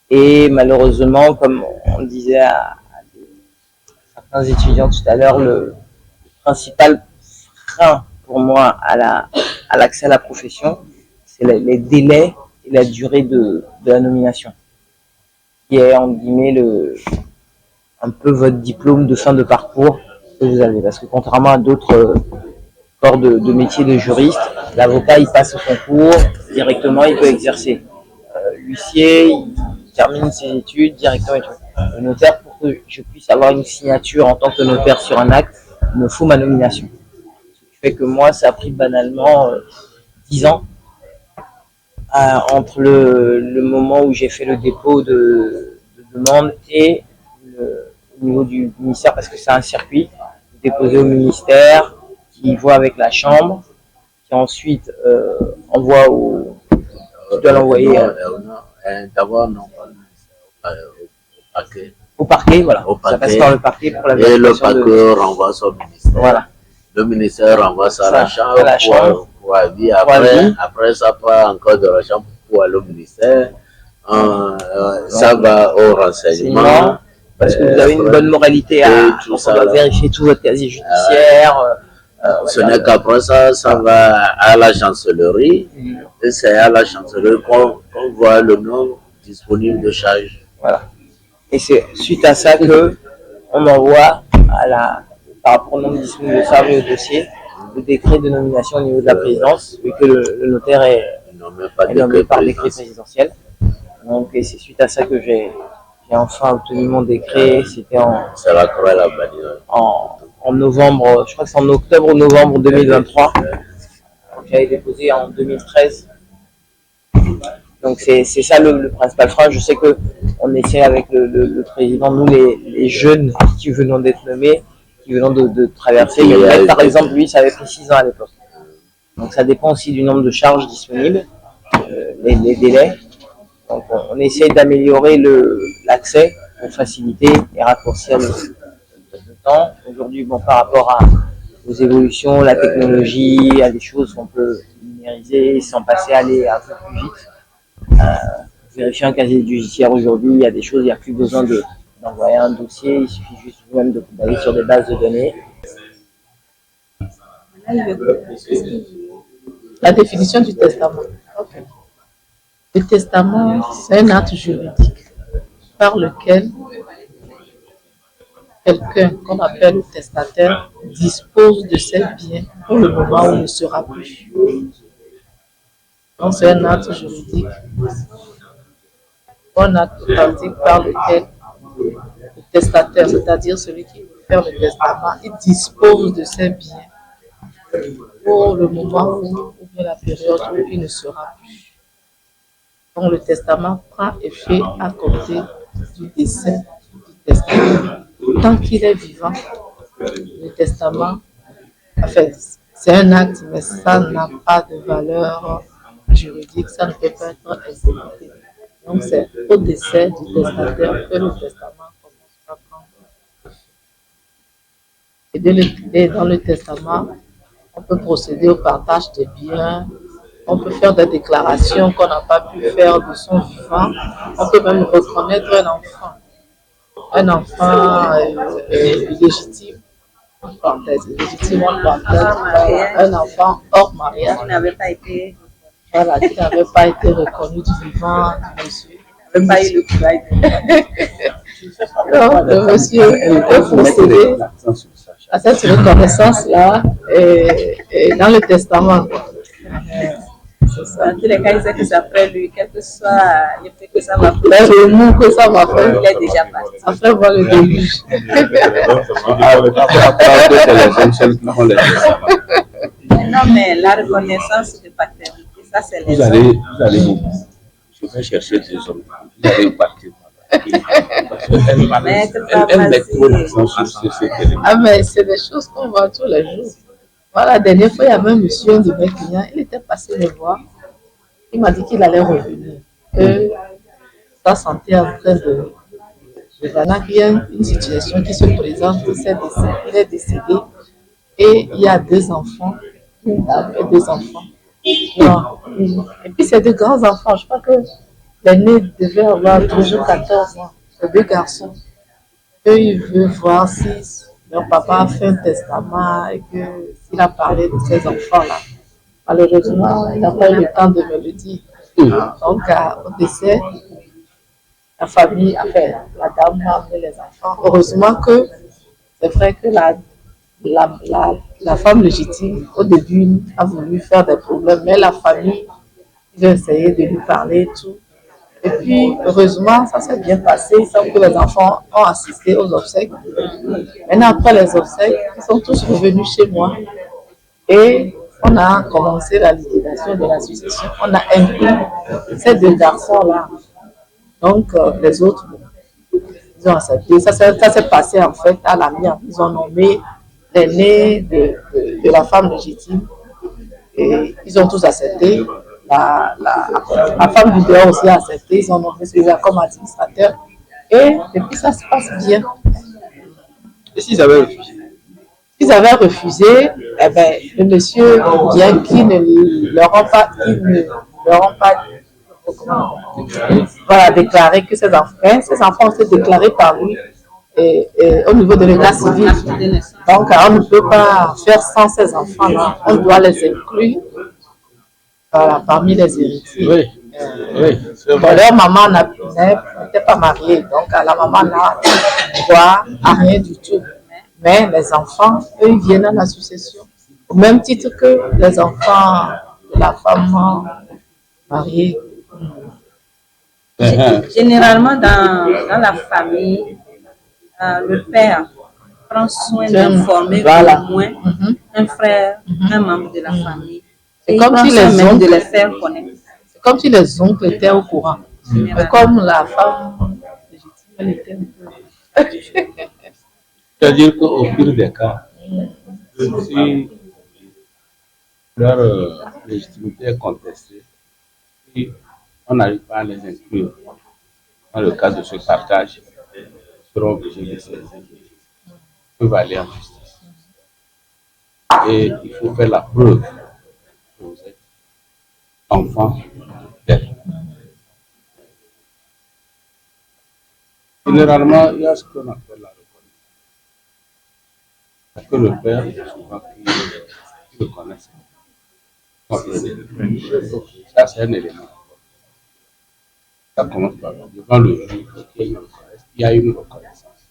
Et malheureusement, comme on le disait à certains étudiants tout à l'heure, le principal frein pour moi à l'accès à la profession, c'est les délais et la durée de la nomination, qui est en guillemets un peu votre diplôme de fin de parcours que vous avez. Parce que contrairement à d'autres corps de métier de juriste, l'avocat il passe au concours, directement il peut exercer. L'huissier, il termine ses études directement et tout. Le notaire, pour que je puisse avoir une signature en tant que notaire sur un acte, il me faut ma nomination. Ce qui fait que moi, ça a pris banalement 10 ans entre le moment où j'ai fait le dépôt de demande et au niveau du ministère, parce que c'est un circuit déposé au ministère, qui voit avec la Chambre, qui ensuite envoie au... Tu dois l'envoyer... D'abord, non, au parquet. Au parquet, voilà. Au parquet. Ça passe par le parquet pour la Et le vérification parquet renvoie ça au ministère. Voilà. Le ministère renvoie ça à la Chambre pour avis. Après, ça part encore de la Chambre pour aller au ministère. Ça va au renseignement. Parce que vous avez une bonne moralité à vérifier tout votre casier judiciaire. Ce n'est qu'après ça va à la chancellerie. Et c'est à la chancellerie qu'on voit le nombre disponible de charges. Voilà. Et c'est suite à ça que on envoie par rapport au nombre disponible de charges et au dossier, le décret de nomination au niveau de la présidence, vu que le notaire est nommé par décret présidentiel. Donc, et c'est suite à ça que j'ai enfin obtenu mon décret. C'était en novembre, je crois que c'est en octobre ou novembre 2023. J'avais déposé en 2013. Donc c'est ça le principal frein. Je sais que on essaie avec le président, nous les jeunes qui venons d'être nommés, qui venons de traverser. Mais par exemple, lui, ça avait pris 6 ans à l'époque. Donc ça dépend aussi du nombre de charges disponibles, les délais. Donc on essaie d'améliorer l'accès pour faciliter et raccourcir le temps. Aujourd'hui, bon, par rapport aux évolutions, la technologie, à des choses qu'on peut numériser sans passer à aller un peu plus vite. Vérifier un casier judiciaire aujourd'hui, il y a des choses, il n'y a plus besoin d'envoyer un dossier, il suffit juste même d'aller sur des bases de données. La définition du testament. Okay. Le testament, c'est un acte juridique par lequel quelqu'un qu'on appelle le testataire dispose de ses biens pour le moment où il ne sera plus. Donc c'est un acte juridique, un acte authentique par lequel le testataire, c'est-à-dire celui qui veut faire le testament, il dispose de ses biens pour le moment où, ou bien la période où il ne sera plus. Donc le testament prend effet à compter du décès du testataire. Tant qu'il est vivant, le testament, enfin, c'est un acte, mais ça n'a pas de valeur juridique, ça ne peut pas être exécuté. Donc c'est au décès du testataire que le testament commence à prendre. Et dans le testament, on peut procéder au partage des biens, on peut faire des déclarations qu'on n'a pas pu faire de son vivant, on peut même reconnaître un enfant illégitime parenthèse, légitime en parenthèse, un enfant hors mariage. Qui n'avait pas été, Voilà, qui n'avait pas été reconnu du vivant du monsieur. n'avait pas eu le courage. Donc, le monsieur peut procéder à cette reconnaissance-là et dans le testament. Dans tous les cas, il sait que c'est après lui, quel que soit l'effet que ça va faire. Le mot que ça va faire, il est déjà parti. Après voir le début. Non, mais la reconnaissance de paternité, ça c'est les Vous allez je vais chercher des hommes. Vous allez partir. Elle met trop l'accent sur ce qu'elle. Ah, mais c'est des choses qu'on voit tous les jours. Voilà, la dernière fois, il y avait un monsieur, un de mes clients, il était passé me voir. Il m'a dit qu'il allait revenir, que sa santé est en train de... Voilà, qu'il y a une situation qui se présente, il est décédé et il y a 2 enfants, une dame et 2 enfants. Non. Et puis c'est 2 grands enfants, je crois que l'aîné devait avoir 12 ou 14 ans, c'est 2 garçons. Eux, ils veulent voir si leur papa a fait un testament et que s'il a parlé de ces enfants-là. Malheureusement, il n'a pas eu le temps de me le dire. Donc, au décès, la famille, enfin, la dame a amené les enfants. Heureusement que c'est vrai que la femme légitime, au début, a voulu faire des problèmes, mais la famille, ils ont essayé de lui parler et tout. Et puis, heureusement, ça s'est bien passé, sans que les enfants ont assisté aux obsèques. Maintenant, après les obsèques, ils sont tous revenus chez moi. Et on a commencé la liquidation de la succession. On a inclus ces 2 garçons-là. Donc, les autres, ils ont accepté. Ça s'est passé en fait à l'amiable. Ils ont nommé l'aîné de la femme légitime. Et ils ont tous accepté. La femme du dehors aussi a accepté. Ils ont nommé celui-là comme administrateur. Et puis ça se passe bien. Et s'ils avaient refusé? S'ils avaient refusé, eh ben, le monsieur, bien qu'il ne leur ont pas voilà, déclaré que ses enfants ont été déclarés par lui au niveau de l'état civil. Donc, on ne peut pas faire sans ces enfants-là. On doit les inclure parmi les héritiers. Oui. Leur maman n'était pas mariée, donc la maman n'a droit à rien du tout. Mais les enfants, eux, ils viennent à la succession, au même titre que les enfants de la femme mariée. Généralement, dans la famille, le père prend soin d'informer au moins un frère, un membre de la famille. C'est comme si les oncles, de les faire connaître. C'est comme si les oncles étaient au courant. Mais comme la femme légitime, elle était un peu... C'est-à-dire qu'au pire des cas, si leur légitimité est contestée, si on n'arrive pas à les inclure dans le cadre de ce partage, ils seront obligés de se saisir. Ils peuvent aller en justice. Et il faut faire la preuve que vous êtes enfant d'elle. Généralement, il y a ce qu'on appelle la reconnaissance. Parce que le père, souvent, qui le connaissent. Ça, c'est un élément. Ça commence par devant le juge, il y a une reconnaissance.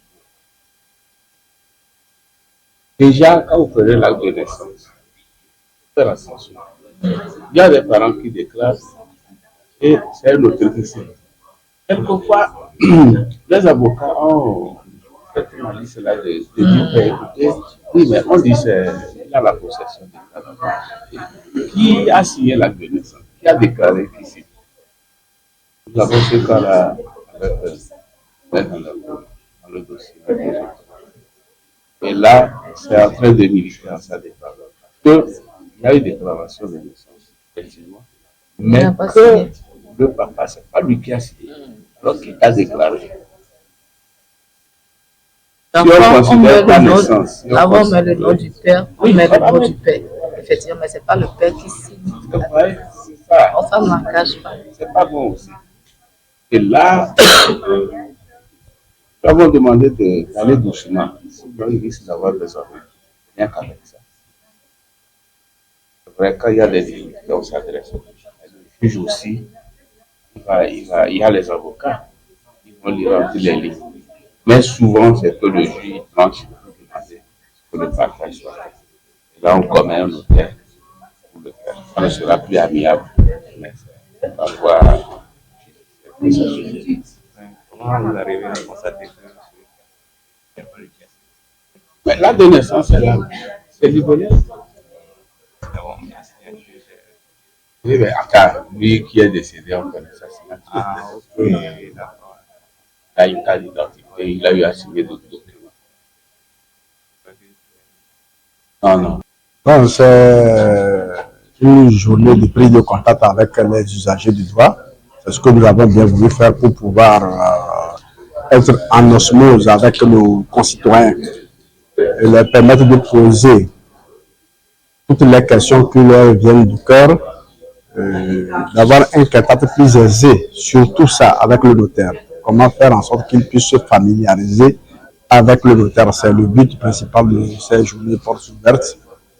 Déjà, quand vous prenez l'acte de naissance, faire attention. Il y a des parents qui déclarent et c'est un autre qui signe. Et pourquoi les avocats ont fait une analyse là de dire, écoutez, oui, mais on dit qu'il a la possession des cadavres. Qui a signé l'acte de naissance? Qui a déclaré qu'ici? Nous avons ce cas-là dans le dossier. Et là, c'est en train de militer en sa défaveur. Parce qu'il y a eu déclaration de naissance, effectivement. Mais que le papa, ce n'est pas lui qui a signé, alors qu'il a déclaré. Si on considère la naissance, avant on met le nom du père, on met le nom du père. Effectivement, mais ce n'est pas le père qui signe. On s'en engage pas. C'est pas bon aussi. Et là, nous avons demandé d'aller doucement. Sinon, il risque d'avoir besoin. Rien qu'avec ça. C'est vrai, quand il y a des difficultés, on s'adresse au juge. Le juge aussi, il y a les avocats, ils vont lire un peu les lignes. Mais souvent, c'est que le juge tranche pour demander que le partage soit fait. Et là, on commet un notaire pour le faire. Ça ne sera plus amiable, mais c'est parfois. Comment vous arrivez à constater que il n'y a pas de pièce? Mais là, de naissance, c'est libellé. Oui, mais encore, lui qui est décédé, on connaît sa signature. Ah, ok, d'accord. Il a une carte d'identité, il a eu à signer d'autres documents. Non, non. Donc, c'est une journée de prise de contact avec les usagers du droit. C'est ce que nous avons bien voulu faire pour pouvoir être en osmose avec nos concitoyens et leur permettre de poser toutes les questions qui leur viennent du cœur, d'avoir un contact plus aisé sur tout ça avec le notaire. Comment faire en sorte qu'ils puissent se familiariser avec le notaire. C'est le but principal de ces journées portes ouvertes.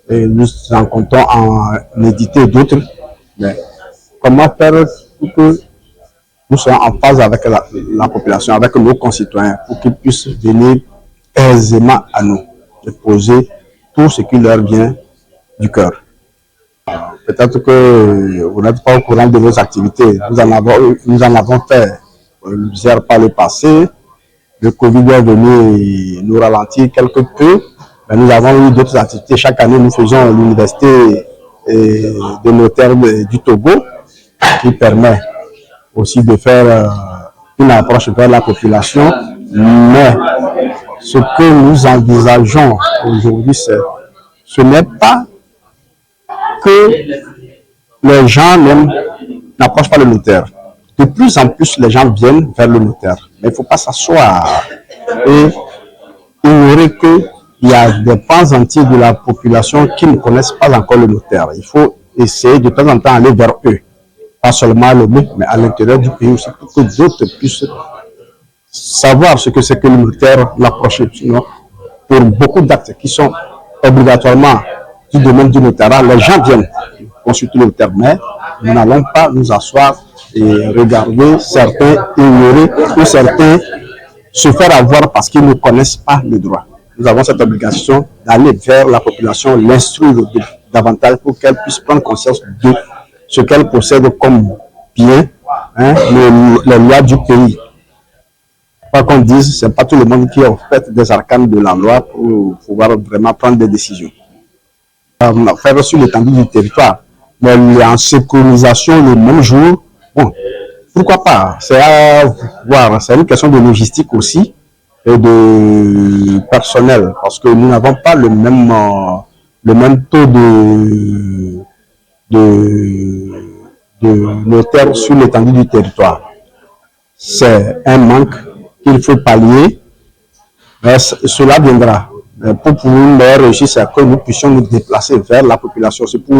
Et nous en comptons en éditer d'autres. Mais comment faire pour que nous soyons en phase avec la population, avec nos concitoyens, pour qu'ils puissent venir aisément à nous et poser tout ce qui leur vient du cœur. Peut-être que vous n'êtes pas au courant de nos activités. Nous en avons fait plusieurs par le passé. Le Covid est venu nous ralentir quelque peu. Mais nous avons eu d'autres activités. Chaque année, nous faisons l'université des notaires du Togo, qui permet aussi de faire une approche vers la population. Mais ce que nous envisageons aujourd'hui, ce n'est pas que les gens n'approchent pas le notaire. De plus en plus, les gens viennent vers le notaire. Mais il ne faut pas s'asseoir et ignorer qu'il y a des pans entiers de la population qui ne connaissent pas encore le notaire. Il faut essayer de temps en temps aller vers eux. Pas seulement à l'OME, mais à l'intérieur du pays aussi, pour que d'autres puissent savoir ce que c'est que le notaire, l'approche. Sinon, pour beaucoup d'actes qui sont obligatoirement du domaine du notariat, les gens viennent consulter le notaire, mais nous n'allons pas nous asseoir et regarder certains ignorer ou certains se faire avoir parce qu'ils ne connaissent pas le droit. Nous avons cette obligation d'aller vers la population, l'instruire davantage pour qu'elle puisse prendre conscience de ce qu'elle possède comme bien, les lois du pays. Pas qu'on dise, ce n'est pas tout le monde qui est au fait des arcanes de la loi pour pouvoir vraiment prendre des décisions. Faire sur l'étendue du territoire, mais en sécurisation le même jour, bon, pourquoi pas? C'est à voir, c'est une question de logistique aussi et de personnel, parce que nous n'avons pas le même taux de notaires sur l'étendue du territoire. C'est un manque qu'il faut pallier, mais cela viendra. Pour pouvoir réussir, c'est que nous puissions nous déplacer vers la population. C'est pour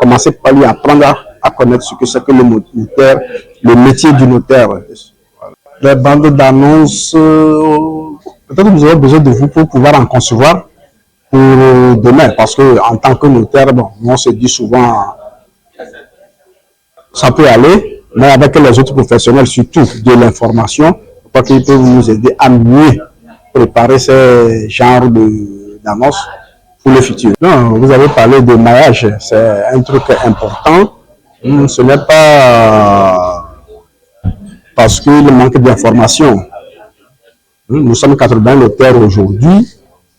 commencer par lui apprendre à connaître ce que c'est que le notaire, le métier du notaire. Les bandes d'annonces, peut-être que nous aurons besoin de vous pour pouvoir en concevoir pour demain, parce que en tant que notaire, bon, on se dit souvent, ça peut aller, mais avec les autres professionnels, surtout de l'information, je crois qu'ils peuvent nous aider à mieux préparer ce genre d'annonces pour le futur. Non, vous avez parlé de maillage, c'est un truc important. Ce n'est pas parce qu'il manque d'informations. Nous sommes 80 notaires aujourd'hui.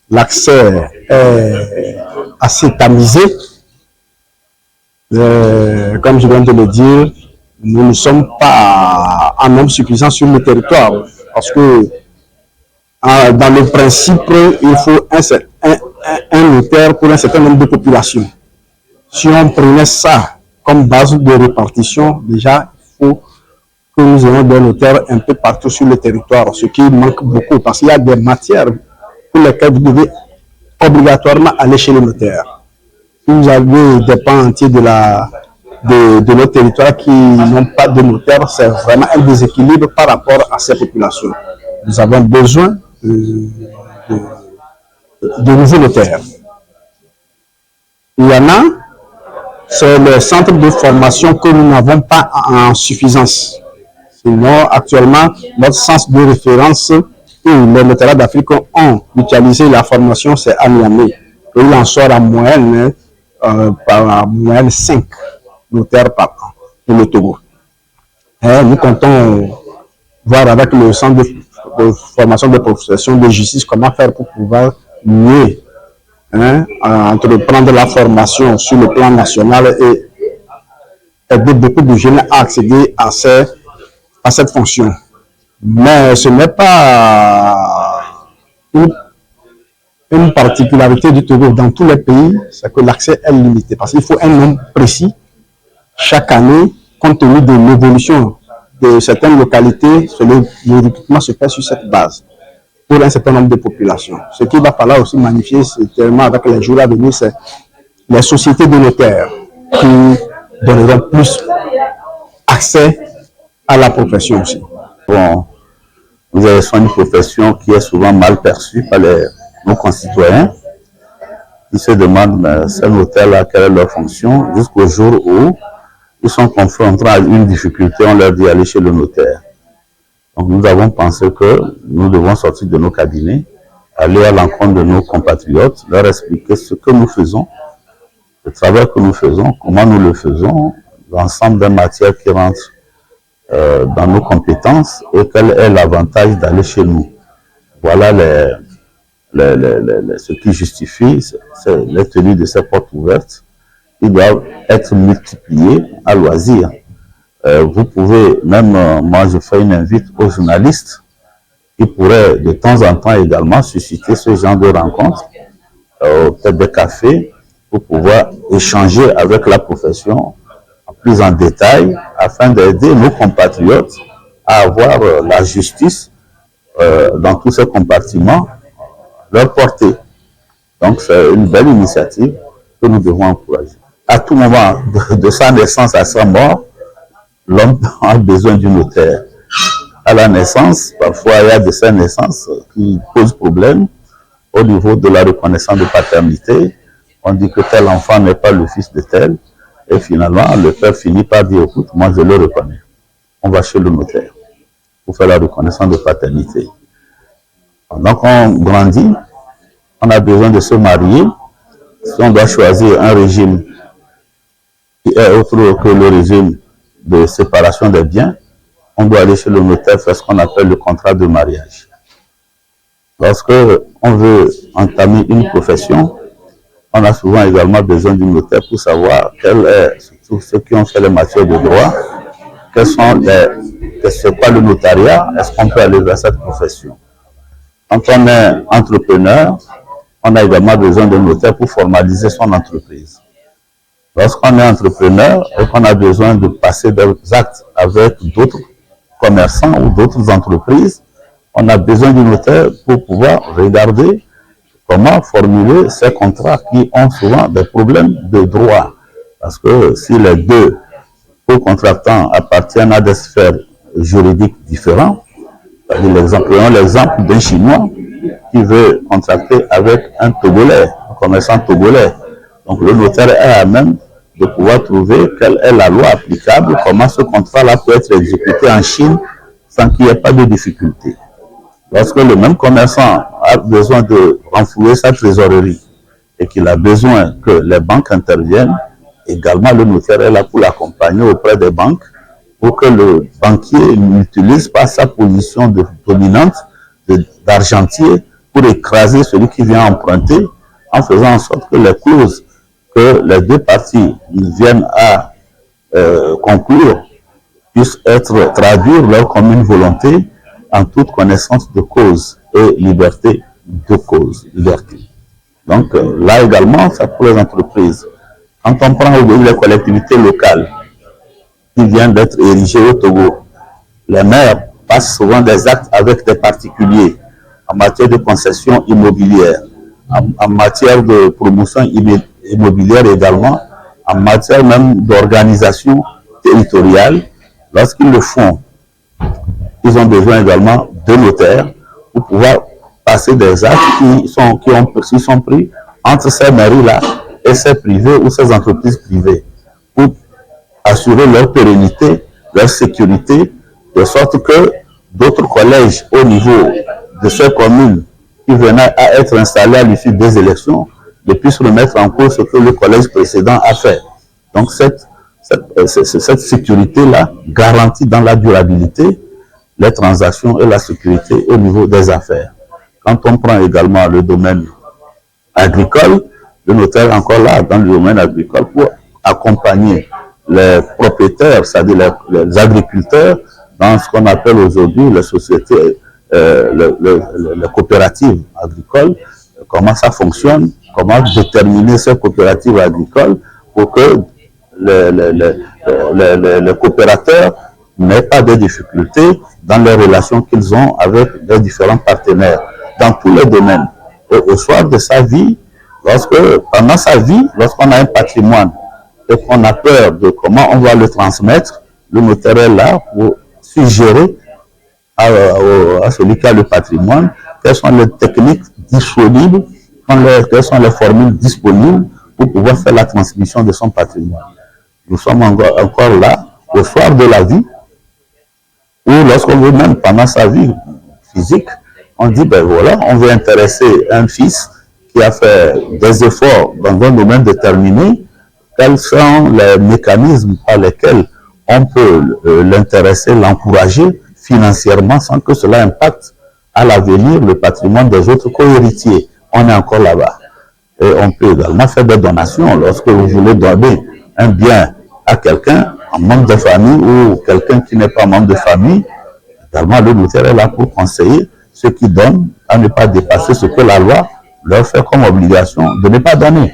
L'accès est assez tamisé. Comme je viens de le dire, nous ne sommes pas en nombre suffisant sur le territoire. Parce que dans le principe, il faut un notaire pour un certain nombre de populations. Si on prenait ça comme base de répartition, déjà, il faut que nous ayons des notaires un peu partout sur le territoire, ce qui manque beaucoup, parce qu'il y a des matières pour lesquelles vous devez obligatoirement aller chez le notaire. Si vous avez des pans entiers de notre territoire qui n'ont pas de notaire, c'est vraiment un déséquilibre par rapport à ces populations. Nous avons besoin de nouveaux notaires. Il y en a, c'est le centre de formation que nous n'avons pas en suffisance. Sinon, actuellement, notre centre de référence où les notariats d'Afrique ont utilisé la formation, c'est à Niamey. Et il en sort en moyenne, par moyenne 5 notaires par an pour le Togo. Et nous comptons voir avec le centre de formation de profession de justice comment faire pour pouvoir mieux entreprendre la formation sur le plan national et aider beaucoup de jeunes à accéder à cette fonction. Mais ce n'est pas une particularité du Togo. Dans tous les pays, c'est que l'accès est limité parce qu'il faut un nombre précis chaque année compte tenu de l'évolution de certaines localités. Le recrutement se fait sur cette base pour un certain nombre de populations. Ce qu'il va falloir aussi magnifier, c'est tellement avec les jours à venir, c'est les sociétés de notaires qui donneront plus accès à la profession aussi. Bon, vous avez une profession qui est souvent mal perçue par nos concitoyens qui se demandent ces notaires-là, quelle est leur fonction, jusqu'au jour où ils sont confrontés à une difficulté, on leur dit aller chez le notaire. Donc nous avons pensé que nous devons sortir de nos cabinets, aller à l'encontre de nos compatriotes, leur expliquer ce que nous faisons, le travail que nous faisons, comment nous le faisons, l'ensemble des matières qui rentrent dans nos compétences et quel est l'avantage d'aller chez nous. Voilà ce qui justifie les tenues de ces portes ouvertes. Ils doivent être multipliés à loisir. Vous pouvez, même moi je fais une invite aux journalistes qui pourraient de temps en temps également susciter ce genre de rencontres, peut-être des cafés, pour pouvoir échanger avec la profession plus en détail afin d'aider nos compatriotes à avoir la justice dans tous ces compartiments, leur portée. Donc c'est une belle initiative que nous devons encourager. À tout moment, de sa naissance à sa mort, l'homme a besoin du notaire. À la naissance, parfois il y a de ces naissances qui posent problème au niveau de la reconnaissance de paternité. On dit que tel enfant n'est pas le fils de tel. Et finalement, le père finit par dire, écoute, moi je le reconnais. On va chez le notaire pour faire la reconnaissance de paternité. Pendant qu'on grandit, on a besoin de se marier. Si on doit choisir un régime qui est autre que le régime de séparation des biens, on doit aller chez le notaire faire ce qu'on appelle le contrat de mariage. Lorsque on veut entamer une profession, on a souvent également besoin du notaire pour savoir quels sont ceux qui ont fait les matières de droit, c'est quoi le notariat, est-ce qu'on peut aller vers cette profession. Quand on est entrepreneur, on a également besoin d'un notaire pour formaliser son entreprise. Lorsqu'on est entrepreneur et qu'on a besoin de passer des actes avec d'autres commerçants ou d'autres entreprises, on a besoin du notaire pour pouvoir regarder comment formuler ces contrats qui ont souvent des problèmes de droit. Parce que si les deux co-contractants appartiennent à des sphères juridiques différentes, prenons l'exemple d'un Chinois qui veut contracter avec un Togolais, un commerçant togolais. Donc le notaire est à même de pouvoir trouver quelle est la loi applicable, comment ce contrat-là peut être exécuté en Chine sans qu'il n'y ait pas de difficulté. Lorsque le même commerçant a besoin de renflouer sa trésorerie et qu'il a besoin que les banques interviennent, également le notaire est là pour l'accompagner auprès des banques pour que le banquier n'utilise pas sa position dominante d'argentier pour écraser celui qui vient emprunter en faisant en sorte que les clauses que les deux parties viennent à conclure puissent traduire leur commune volonté en toute connaissance de cause et liberté de cause, liberté. Donc là également, ça pour les entreprises. Quand on prend les collectivités locales qui viennent d'être érigées au Togo, les maires passent souvent des actes avec des particuliers en matière de concession immobilière, en matière de promotion immobilière également, en matière même d'organisation territoriale. Lorsqu'ils le font, ils ont besoin également de notaires pour pouvoir passer des actes qui sont pris entre ces mairies-là et ces privés ou ces entreprises privées pour assurer leur pérennité, leur sécurité, de sorte que d'autres collèges au niveau de ces communes qui venaient à être installés à l'issue des élections ne puissent remettre en cause ce que le collège précédent a fait. Donc cette sécurité-là garantit dans la durabilité les transactions et la sécurité au niveau des affaires. Quand on prend également le domaine agricole, le notaire est encore là dans le domaine agricole pour accompagner les propriétaires, c'est-à-dire les agriculteurs, dans ce qu'on appelle aujourd'hui les sociétés, les coopératives agricoles, comment ça fonctionne, comment déterminer ces coopératives agricoles pour que les coopérateurs n'aient pas de difficultés dans les relations qu'ils ont avec les différents partenaires, dans tous les domaines. Et au soir de sa vie, pendant sa vie, lorsqu'on a un patrimoine et qu'on a peur de comment on va le transmettre, le notaire est là pour suggérer à celui qui a le patrimoine quelles sont les techniques disponibles, quelles sont les formules disponibles pour pouvoir faire la transmission de son patrimoine. Nous sommes encore là au soir de la vie, ou lorsqu'on veut même pendant sa vie physique, on dit, ben voilà, on veut intéresser un fils qui a fait des efforts dans un domaine déterminé, quels sont les mécanismes par lesquels on peut l'intéresser, l'encourager financièrement sans que cela impacte à l'avenir le patrimoine des autres co-héritiers. On est encore là-bas. Et on peut également faire des donations lorsque vous voulez donner un bien à quelqu'un, un membre de famille ou quelqu'un qui n'est pas membre de famille. Également, le notaire est là pour conseiller ceux qui donnent à ne pas dépasser ce que la loi leur fait comme obligation de ne pas donner.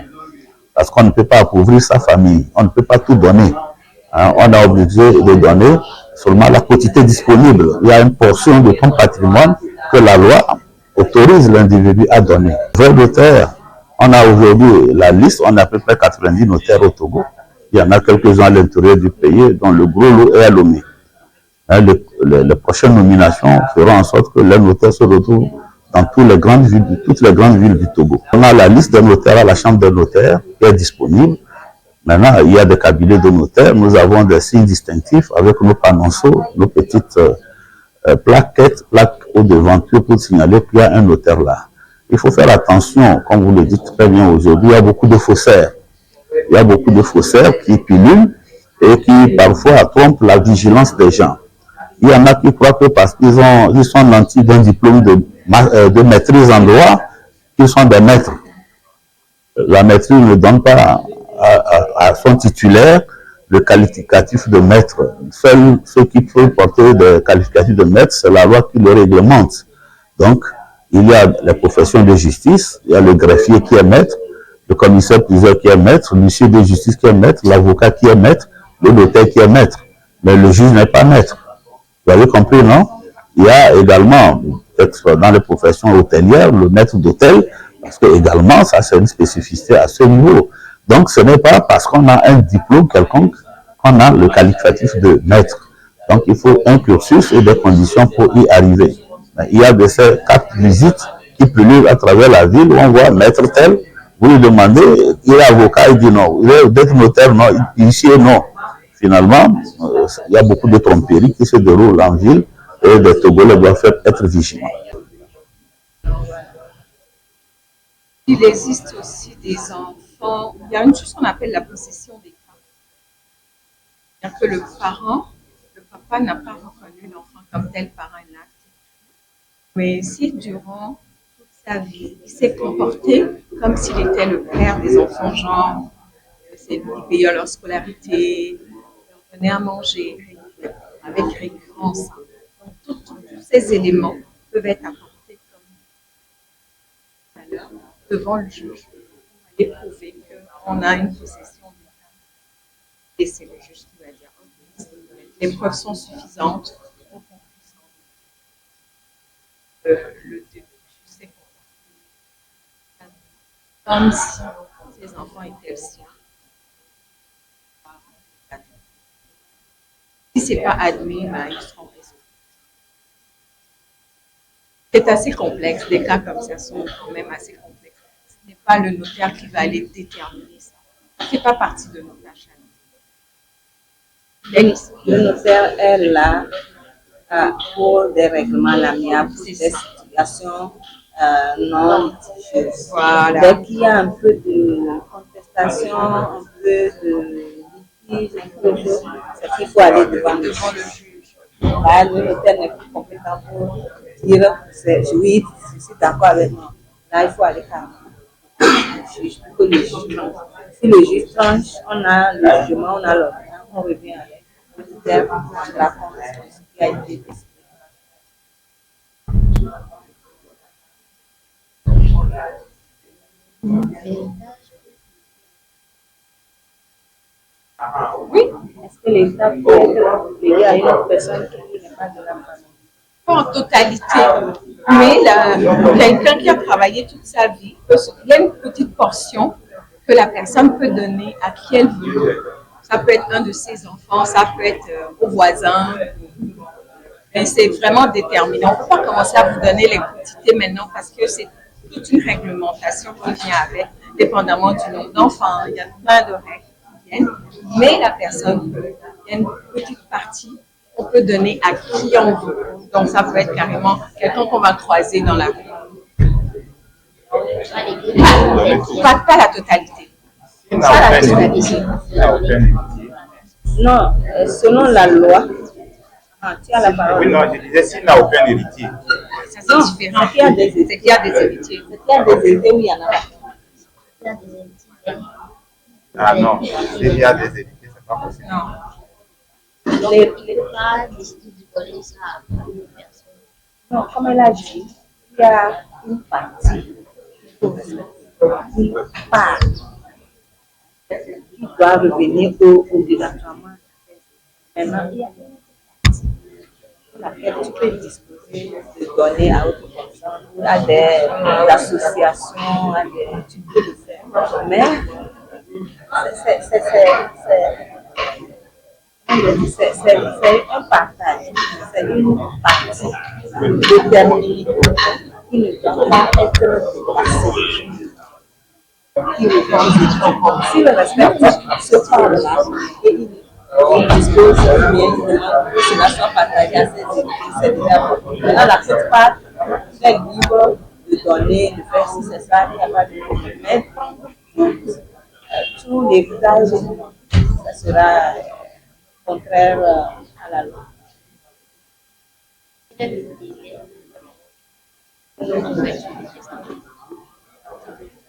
Parce qu'on ne peut pas appauvrir sa famille, on ne peut pas tout donner. Hein, on est obligé de donner seulement la quantité disponible. Il y a une portion de ton patrimoine que la loi autorise l'individu à donner. Vrai notaire, on a aujourd'hui la liste, on a à peu près 90 notaires au Togo. Il y en a quelques-uns à l'intérieur du pays, dont le gros lot est à Lomé. Hein, les prochaines nominations feront en sorte que les notaires se retrouvent dans toutes les grandes villes du Togo. On a la liste des notaires à la chambre des notaires qui est disponible. Maintenant, il y a des cabinets de notaires. Nous avons des signes distinctifs avec nos panonceaux, nos petites plaques aux devantures pour signaler qu'il y a un notaire là. Il faut faire attention, comme vous le dites très bien aujourd'hui, il y a beaucoup de faussaires. Il y a beaucoup de faussaires qui pilulent et qui parfois trompent la vigilance des gens. Il y en a qui croient que parce qu'ils sont nantis d'un diplôme de maîtrise en droit, qu'ils sont des maîtres. La maîtrise ne donne pas à son titulaire le qualificatif de maître. Seuls ceux qui peuvent porter des qualificatifs de maître, c'est la loi qui le réglemente. Donc, il y a les professions de justice, il y a le greffier qui est maître, le commissaire-priseur qui est maître, l'huissier de justice qui est maître, l'avocat qui est maître, le notaire qui est maître. Mais le juge n'est pas maître. Vous avez compris, non? Il y a également, peut-être dans les professions hôtelières, le maître d'hôtel, parce que également, ça c'est une spécificité à ce niveau. Donc, ce n'est pas parce qu'on a un diplôme quelconque qu'on a le qualificatif de maître. Donc, il faut un cursus et des conditions pour y arriver. Mais il y a de ces 4 visites qui pullulent à travers la ville où on voit maître tel, vous lui demandez, il est avocat, il dit non. Il est d'être notaire, non. Ici, non. Finalement, il y a beaucoup de tromperies qui se déroulent en ville et les Togolais doivent être vigilants. Il existe aussi des enfants, il y a une chose qu'on appelle la possession des cas. C'est-à-dire que le papa n'a pas reconnu l'enfant comme tel par un acte. Mais si durant toute sa vie, il s'est comporté comme s'il était le père des enfants, genre, c'est lui qui payait leur scolarité, leur donnait à manger avec récurrence. Donc, tous ces éléments peuvent être apportés comme valeur devant le juge pour aller prouver qu'on a une possession du cas. Et c'est le juge qui va dire ok, les preuves sont suffisantes pour qu'on puisse le juge s'est comporté comme si ces enfants étaient siens. Si ce n'est pas admis, ben, ils seront raisonnés. C'est assez complexe, des cas comme ça sont quand même assez complexes. Ce n'est pas le notaire qui va aller déterminer ça. fait pas partie de nos tâches. Le notaire est là pour des règlements amiables, des situations non litigieuses. Voilà. Dès qu'il y a un peu de contestation, un peu de litige, un peu de choses, c'est qu'il faut aller devant le juge. Là, le notaire n'est plus compétent pour dire oui, je suis d'accord avec moi. Là, il faut aller carrément au juge pour que le juge tranche. Si le juge tranche, on a le jugement, on a l'ordre, on revient avec le notaire sur la convention qui a été décidée. Oui. Est-ce que l'État peut léguer à une autre personne qui n'est pas de la famille? Pas en totalité, mais quelqu'un qui a travaillé toute sa vie, il y a une petite portion que la personne peut donner à qui elle veut. Ça peut être un de ses enfants, ça peut être au voisin. Et c'est vraiment déterminant. On ne peut pas commencer à vous donner les quantités maintenant parce que c'est toute une réglementation qui vient avec, dépendamment du nombre d'enfants. Il y a plein de règles qui viennent. Mais la personne peut, il y a une petite partie qu'on peut donner à qui on veut. Donc ça peut être carrément quelqu'un qu'on va croiser dans la rue. Pas la totalité. Pas la totalité. Non, selon la loi, tu as la parole. Oui, non, je disais s'il n'a aucun héritier. Ça, c'est différent. C'est qu'il y a des héritiers. C'est qu'il y a des héritiers. C'est qu'il y a des héritiers où il y en a pas. Il y a des héritiers. Ah non, s'il y a des héritiers, c'est pas possible. Non. Les pas décider de donner ça à une personne. Non, comme elle a dit, il y a une partie une part qui doit revenir obligatoirement. Maintenant, il y a une partie pour laquelle tu peux disposer de donner à autre personne, à des associations, à des, tu peux le faire. Mais c'est un partage, c'est une partie déterminée qui ne doit pas être dépassée. Si le respectif se parle là et il dispose bien que cela soit partagé à ses équipes, c'est déjà bon. Maintenant, la petite part, il est libre de donner, de faire si c'est ça, il n'y a pas de problème. Mais tous les visages, ça sera contraire à la loi.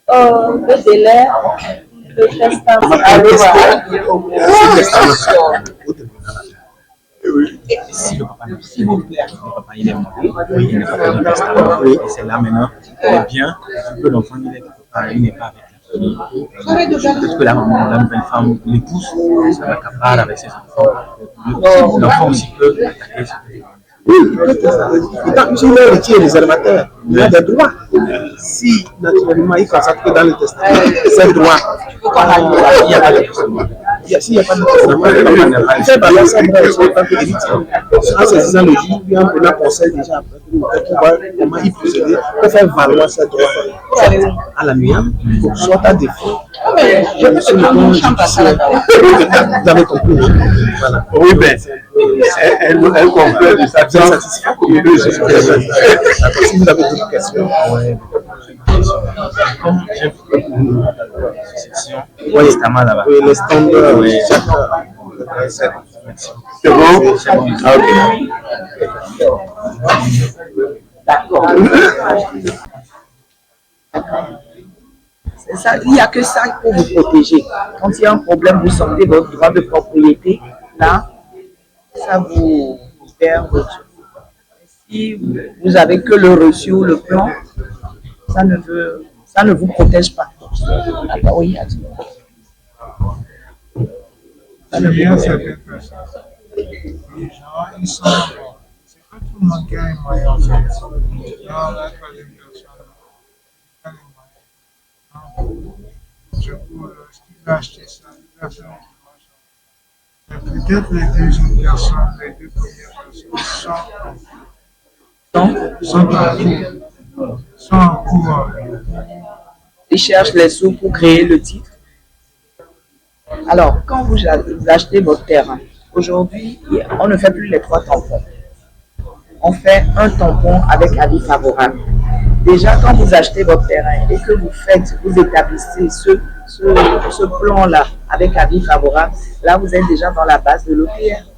Le délai, le testament. Si le papa il est mort, il n'est pas dans le testament, et c'est là maintenant, bien que l'enfant il n'est pas avec la famille. Peut-être que la maman, la nouvelle femme, l'épouse, ça va capable avec ses enfants. L'enfant aussi peut attaquer ce que oui, il est héritier des animateurs, il a des droits. Si naturellement il constate que dans le testament, c'est droit, il n'y a pas de testament. S'il n'y a pas de testament, il fait valoir sa droit sur le temps de l'héritier. En saisissant le juge, il y a un prenant conseil déjà après pour voir comment il peut s'aider pour faire valoir sa droit à l'amiable, soit à défaut. Sur le plan judiciaire, vous avez compris. Voilà. Oui, ben, elle complète de sa satisfaction. Si vous avez d'autres questions. Comme j'ai fait une succession, le testament là-bas. Oui, les standards. Oui. C'est bon? Ah, D'accord. C'est ça, il n'y a que ça pour vous protéger. Quand il y a un problème, vous sortez votre droit de propriété, là, ça vous libère votre chose. Si vous avez que le reçu ou le plan, ça ne vous protège pas. D'accord, oui, Il y a certaines personnes, les gens, ils sont bons. C'est pas tout le monde qui a les moyens en fait. Non, la troisième personne, il a les moyens. Du coup, lorsqu'il va acheter ça, il va faire un dimanche. Mais peut-être les deux autres personnes, les deux premières personnes sont en cours. Ils cherchent les sous pour créer le titre. Alors, quand vous achetez votre terrain, aujourd'hui, on ne fait plus les 3 tampons. On fait un tampon avec avis favorable. Déjà, quand vous achetez votre terrain et que vous établissez ce plan-là avec avis favorable, là, vous êtes déjà dans la base de l'OTR.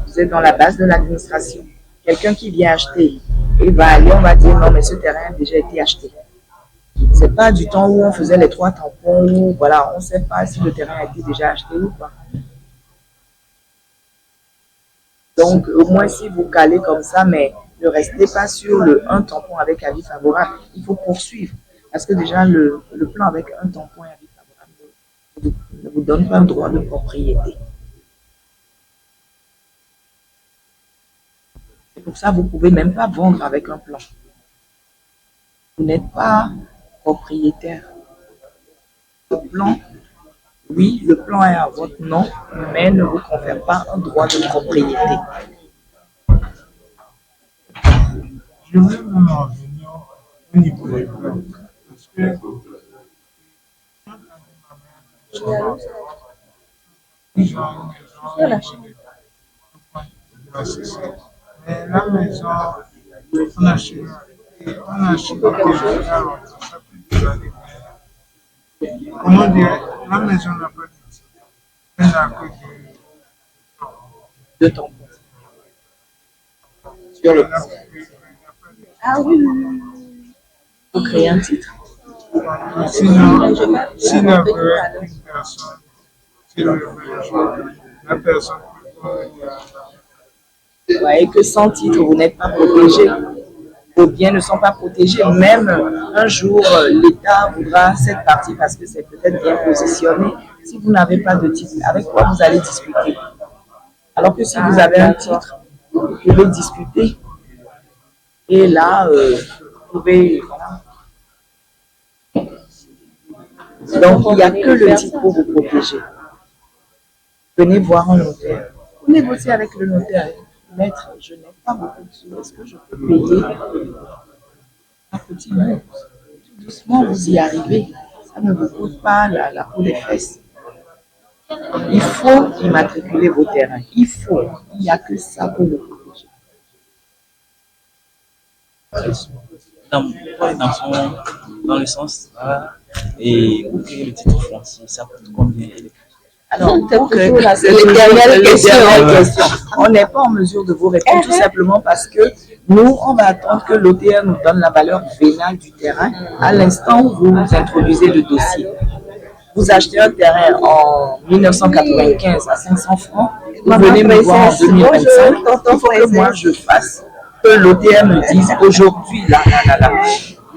Vous êtes dans la base de l'administration. Quelqu'un qui vient acheter, il va aller, on va dire non, mais ce terrain a déjà été acheté. C'est pas du temps où on faisait les 3 tampons, où, voilà, on ne sait pas si le terrain a été déjà acheté ou pas. Donc, au moins, si vous calez comme ça, mais ne restez pas sur un tampon avec avis favorable. Il faut poursuivre. Parce que déjà, le plan avec un tampon et avis favorable ne vous donne pas un droit de propriété. C'est pour ça que vous ne pouvez même pas vendre avec un plan. Vous n'êtes pas propriétaire. Le plan, oui, le plan est à votre nom, mais ne vous confère pas un droit de propriété. Je voulais même en venir au niveau des plans. Parce que mais la maison, on a acheté comment dire, la maison n'a pas de titre. Elle n'a que deux tampons. Sur le plan. Ah oui. Il faut créer un titre. Sinon, s'il y avait une personne, la personne vous voyez que sans titre, vous n'êtes pas protégé. Vos biens ne sont pas protégés. Même un jour, l'État voudra cette partie parce que c'est peut-être bien positionné. Si vous n'avez pas de titre, avec quoi vous allez discuter? Alors que si vous avez un titre, vous pouvez discuter. Et là, vous pouvez... Donc, il n'y a que le titre pour vous protéger. Venez voir un notaire. Vous négociez avec le notaire. Maître, je n'ai pas beaucoup de sous. Est-ce que je peux payer un petit mot? Tout doucement, vous y arrivez. Ça ne vous coûte pas la peau des fesses. Il faut immatriculer vos terrains. Il faut. Il n'y a que ça pour vous protéger. Dans le sens là, et pour créer le titre foncier, ça coûte combien? Alors, c'est l'éternelle question. On n'est pas en mesure de vous répondre tout simplement parce que nous, on va attendre que l'OTR nous donne la valeur vénale du terrain à l'instant où vous introduisez le dossier. Vous achetez un terrain en 1995 à 500 francs, vous venez me voir en 2025, il faut que moi je fasse que l'OTR me dise aujourd'hui, là,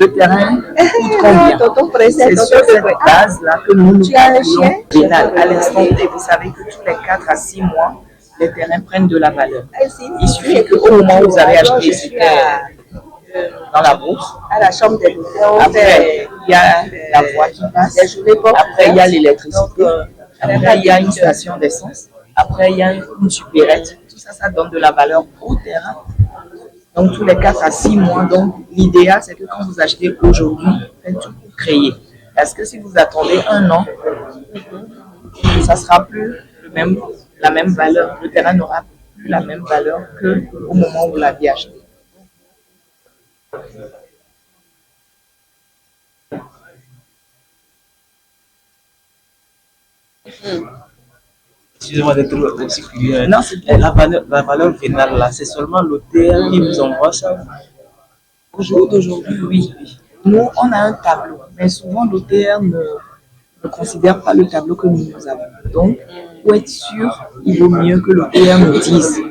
le terrain coûte combien? C'est sur cette base-là que nous calculons vénal. À l'instant T, vous savez que tous les 4 à 6 mois, les terrains prennent de la valeur. Il suffit qu'au moment où vous avez acheté ce terrain dans la bourse, à la chambre des notaires, après il y a la voie qui passe, après il y a l'électricité, après il y a une station d'essence, après il y a une supérette. Tout ça, ça donne de la valeur au terrain. Donc, tous les 4 à 6 mois. Donc, l'idéal, c'est que quand vous achetez aujourd'hui, faites tout pour créer. Parce que si vous attendez un an, ça ne sera plus la même valeur. Le terrain n'aura plus la même valeur qu'au moment où vous l'aviez acheté. Excusez-moi d'être aussi curieux. Non, la valeur vénale, là, c'est seulement l'OTR qui vous envoie ça? Au jour d'aujourd'hui, oui. Nous, on a un tableau, mais souvent l'OTR ne considère pas le tableau que nous avons. Donc, pour être sûr, il vaut mieux que l'OTR nous dise.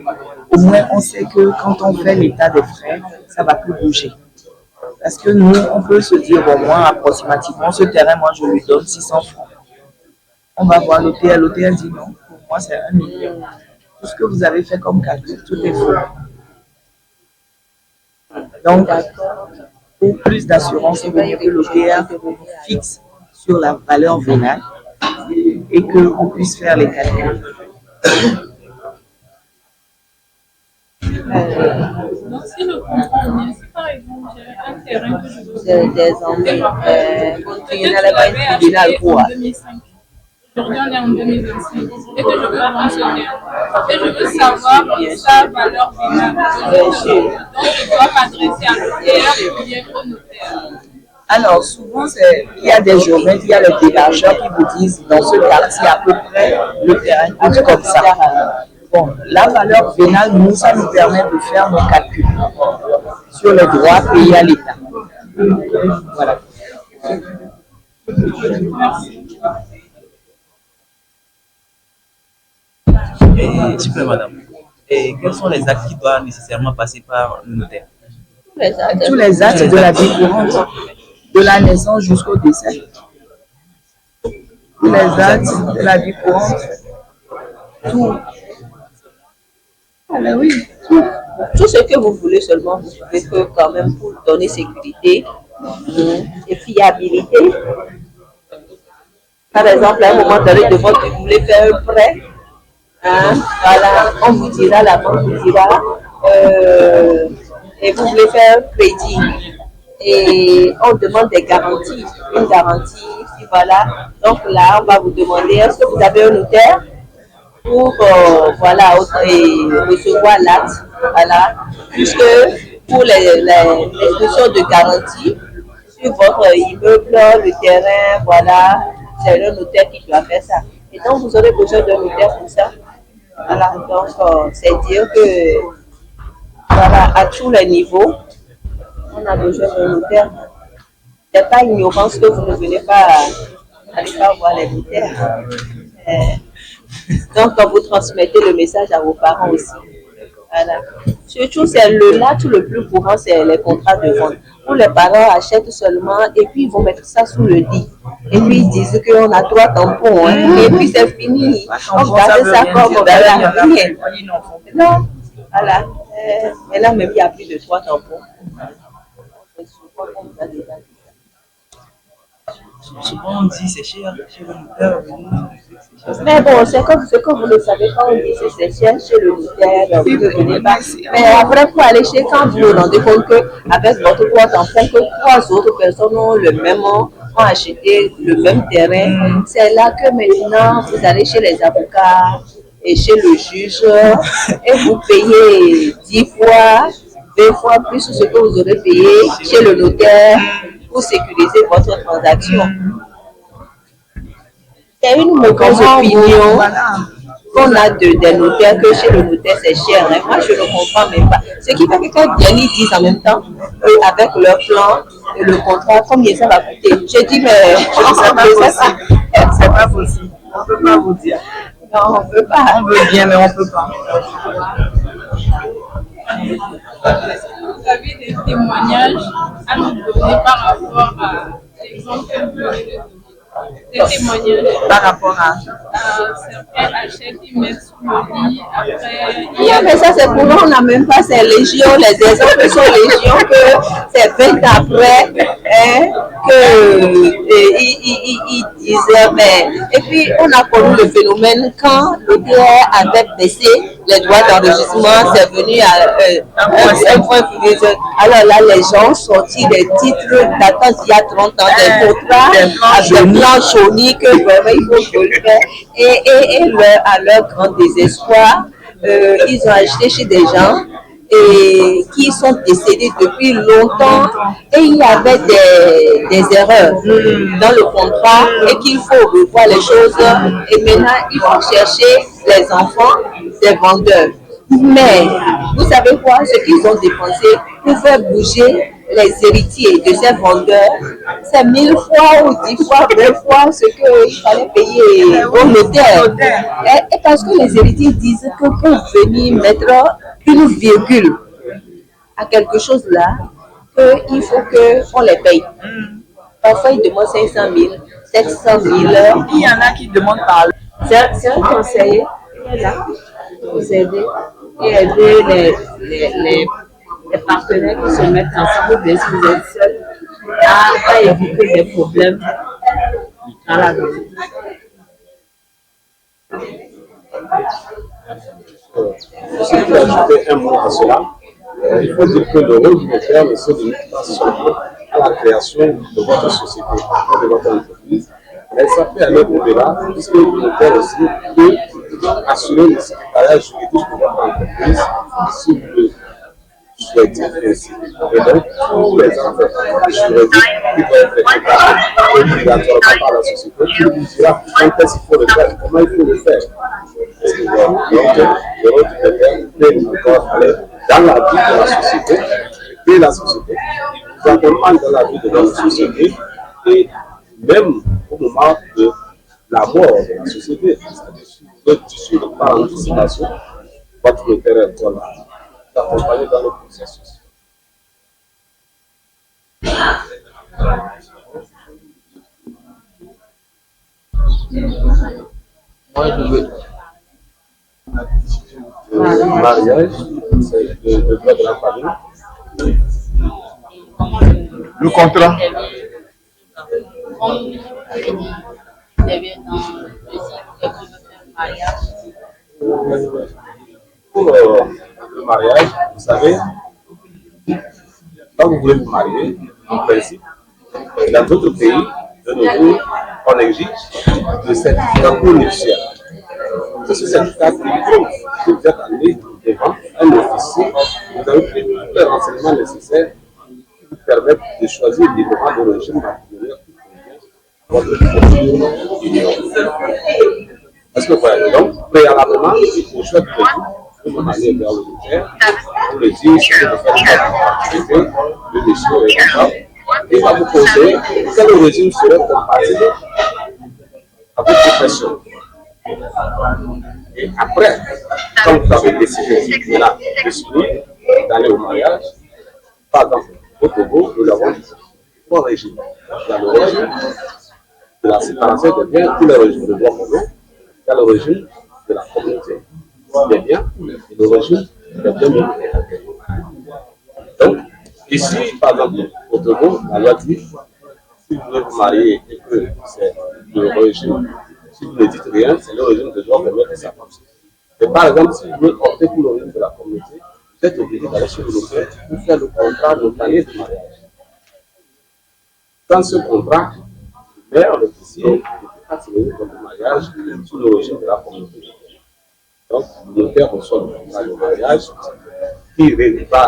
Au moins, on sait que quand on fait l'état des frais, ça ne va plus bouger. Parce que nous, on peut se dire, bon, moi, approximativement, ce terrain, moi, je lui donne 600 francs. On va voir l'OTR. L'OTR dit non. Moi, c'est 1 million. Tout ce que vous avez fait comme calcul, tout est faux. Donc, pour plus d'assurance, il vaut mieux que l'OTR fixe sur la valeur vénale et qu'on puisse faire les calculs. Donc, si le comprends bien, si par exemple j'ai un terrain que je veux des ennuis, peut-être que je l'avais acheté en 2005. Aujourd'hui, on est en 2026 et que je veux fonctionner. Et je veux savoir sa valeur finale. Donc, je dois m'adresser à notaire ou bien au notaire. Alors, souvent, il y a des géomètres, il y a les délargeurs qui vous disent dans ce quartier à peu près le terrain coûte comme ça. Bon, la valeur vénale, nous, ça nous permet de faire nos calculs sur les droits payés à l'État. Voilà. S'il vous plaît, madame. Et quels sont les actes qui doivent nécessairement passer par le notaire? Tous les actes de la vie courante, de la naissance jusqu'au décès. Tous les actes de la vie courante. Tout. Ah ben oui, tout ce que vous voulez seulement, vous pouvez que quand même pour donner sécurité et fiabilité. Par exemple, à un moment donné de votre vie, vous voulez faire un prêt, hein, voilà, on vous dira, la banque vous dira, et vous voulez faire un crédit. Et on demande des garanties, une garantie, puis voilà. Donc là, on va vous demander, est-ce que vous avez un notaire pour voilà, et recevoir l'acte, voilà, puisque pour l'expression de garantie sur votre immeuble, le terrain, voilà, c'est le notaire qui doit faire ça. Et donc vous aurez besoin d'un notaire pour ça. Voilà, donc c'est dire que voilà, à tous les niveaux, on a besoin d'un notaire. Ce n'est pas ignorance que vous ne venez pas, allez pas voir les notaires. Donc, quand vous transmettez le message à vos parents aussi. Voilà. Surtout, c'est tout le plus courant, c'est les contrats de vente. Où les parents achètent seulement et puis ils vont mettre ça sous le lit. Et puis ils disent qu'on a 3 tampons. Hein, et puis c'est fini. On garde ça comme voilà. Non, voilà. Mais là, même il y a plus de 3 tampons. Souvent on dit c'est cher chez le notaire. Mais bon, c'est comme ce que vous ne savez pas, on dit c'est cher chez le notaire, vous ne venez pas. Mais après, pour aller chez, quand vous vous rendez compte qu'avec votre 3 enfants, que 3 autres personnes ont ont acheté le même terrain, c'est là que maintenant vous allez chez les avocats et chez le juge et vous payez 10 fois, 20 fois plus ce que vous aurez payé chez le notaire pour sécuriser votre transaction. C'est une mauvaise opinion qu'on a des notaires, que chez le notaire c'est cher. Hein. Moi je ne comprends même pas. Ce qui fait que quand ils disent en même temps, avec leur plan et le contrat, combien ça va coûter. Je dis, mais c'est pas possible. On ne peut pas vous dire. Non, on ne peut pas. On veut bien, mais on ne peut pas. Vous avez des témoignages à nous donner par rapport à l'exemple que vous venez de donner. Des témoignages par rapport à certains achètent, ils mettent sous le lit, après... Oui, mais ça c'est pour nous, on n'a même pas ces légions, les exemples sont légions que c'est 20 après hein, ils disaient, mais... Et puis on a connu le phénomène quand l'ODR avait baissé les droits d'enregistrement, c'est venu à un point final. Alors là, les gens ont sorti des titres datant d'il y a 30 ans, des contrats, des plans jaunis que vraiment il faut le faire. Et à leur grand désespoir, ils ont acheté chez des gens et qui sont décédés depuis longtemps et il y avait des erreurs dans le contrat et qu'il faut revoir les choses et maintenant il faut chercher les enfants des vendeurs. Mais vous savez quoi, ce qu'ils ont dépensé pour faire bouger les héritiers de ces vendeurs, c'est 1000 fois ou 10 fois, 20 fois ce qu'il fallait payer au notaire. Et parce que les héritiers disent que pour venir mettre une virgule à quelque chose là, qu'il faut qu'on les paye. Parfois, ils demandent 500 000, 700 000. Il y en a qui demandent par là. C'est un conseiller qui est là pour vous aider et aider les partenaires qui se mettent ensemble, bien si vous êtes seuls, à éviter des problèmes dans la vie. Si je peux ajouter un mot à cela, il faut dire que le rôle du notaire ne se limite pas seulement à la création de votre société, de votre entreprise, Mais ça fait un autre débat, puisque le notaire aussi peut assurer le secrétariat juridique de votre entreprise si vous le souhaitez ainsi. Et donc, tous les actes juridiques qui doivent être préparés obligatoirement par la société, qui vous dira quand est-ce qu'il faut le faire, comment il faut le faire. Le rôle du notaire peut encore aller dans la vie de la société, de la société, il vous accompagne dans la vie de notre société et même au moment de la mort de la société, c'est-à-dire le tissu de par anticipation, votre notaire est là, d'accompagner dans le processus. Moi, je veux. Le mariage, c'est le droit de la famille. Le contrat. Pour le mariage, vous savez, quand vous voulez vous marier, en principe, dans d'autres pays, de nos jours, on exige le certificat nuptial. C'est ce certificat qui prouve que vous êtes allé devant un officier, vous avez pris tous les renseignements nécessaires qui vous permettent de choisir librement le régime matrimonial qui convient à votre union. Est-ce que vous voyez? Donc, préalablement, il faut choisir le régime. Vous m'en allez vers le notaire, vous le dites, si vous faites votre activité, le monsieur est capable. Il va vous poser quel régime serait compatible à votre profession. Et après, quand vous avez décidé de s'unir, d'aller au mariage, par exemple, au Togo, nous avons trois régimes. Il y a le régime de la séparation des biens, tous les régimes de droit commun. Il y a le régime de la communauté des biens et le régime des biens mobiliers. Donc, ici, par exemple, au Togo, la loi dit, si vous voulez vous marier et que c'est le régime, si vous ne dites rien, c'est le régime de droit commun qui s'applique. Et par exemple, si vous voulez opter pour le régime de la communauté, vous êtes obligé d'aller sur le notaire pour faire le contrat notarié de mariage. Dans ce contrat, le maire, l'officier, ne peut pas signer votre mariage sous le régime de la communauté. Donc, le notaire reçoit le contrat de mariage qui va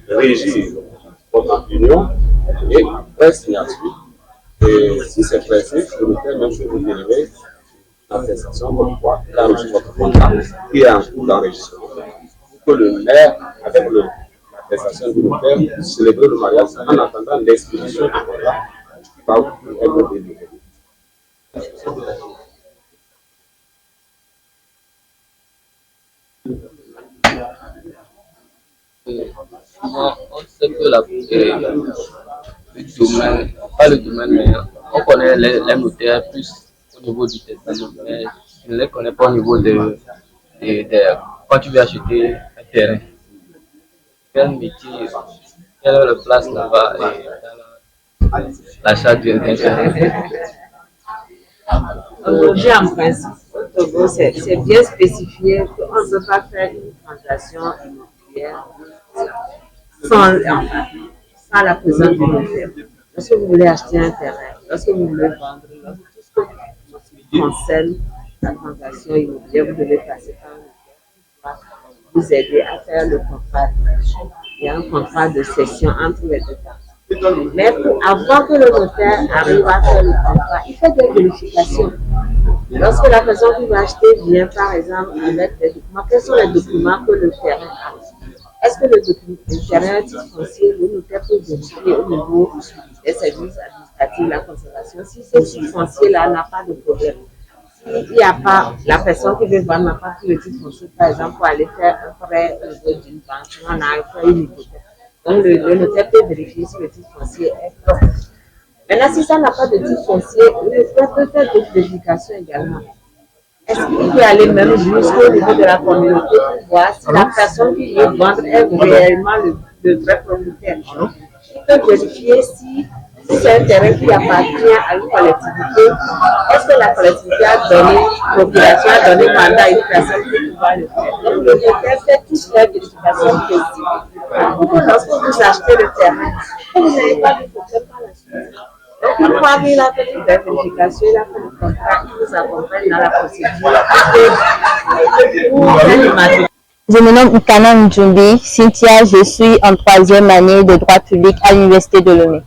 régir votre union et après signature. Et si c'est pressé, le notaire même peut vous délivrer l'attestation comme quoi il a reçu votre contrat qui est en cours d'enregistrement. Pour que le maire, avec l'attestation du notaire, puisse célébrer le mariage en attendant l'expédition du contrat qui va vous être délivré. On sait que le domaine, pas le domaine, mais on connaît les notaires plus au niveau du testament, mais je ne les connais pas au niveau de quand tu veux acheter un terrain. Quel métier, quelle est la place là-bas et dans l'achat d'un terrain? Aujourd'hui, en principe, au Togo, c'est bien spécifié qu'on ne peut pas faire une transaction immobilière sans la présence du notaire. Lorsque vous voulez acheter un terrain, lorsque vous voulez vendre, tout ce qui concerne la transaction immobilière, vous devez passer par un notaire pour vous aider à faire le contrat. Il y a un contrat de cession entre les deux parties. Mais avant que le notaire arrive à faire le contrat, il fait des vérifications. Lorsque la personne qui va acheter vient, par exemple, avec des documents, quels sont les documents que le terrain a? Est-ce que le terrain est titre foncier? Le notaire peut vérifier au niveau des services administratifs, la conservation. Si ce titre foncier-là n'a pas de problème, s'il n'y a pas, la personne qui veut vendre n'a pas pris le titre foncier, par exemple, pour aller faire un prêt au niveau d'une banque, on a fait une hypothèque. Donc, le notaire peut vérifier si le titre foncier est propre. Maintenant, si ça n'a pas de titre foncier, le notaire peut faire d'autres vérifications également. Est-ce qu'il peut aller même jusqu'au niveau de la communauté pour voir si la personne qui veut vendre est réellement le vrai propriétaire? Il peut vérifier si c'est un terrain qui appartient à une collectivité. Est-ce que la collectivité a donné population, a donné mandat à une personne qui va le faire? Donc, le notaire fait toutes les vérifications possibles. Pour que lorsque vous achetez le terrain, vous n'avez pas de problème par la suite. Donc, une fois qu'il a fait toute la vérification, il a fait le contrat, il vous accompagne dans la procédure. Je me nomme Ikana Njumbi, Cynthia, je suis en 3e année de droit public à l'Université de Lomé.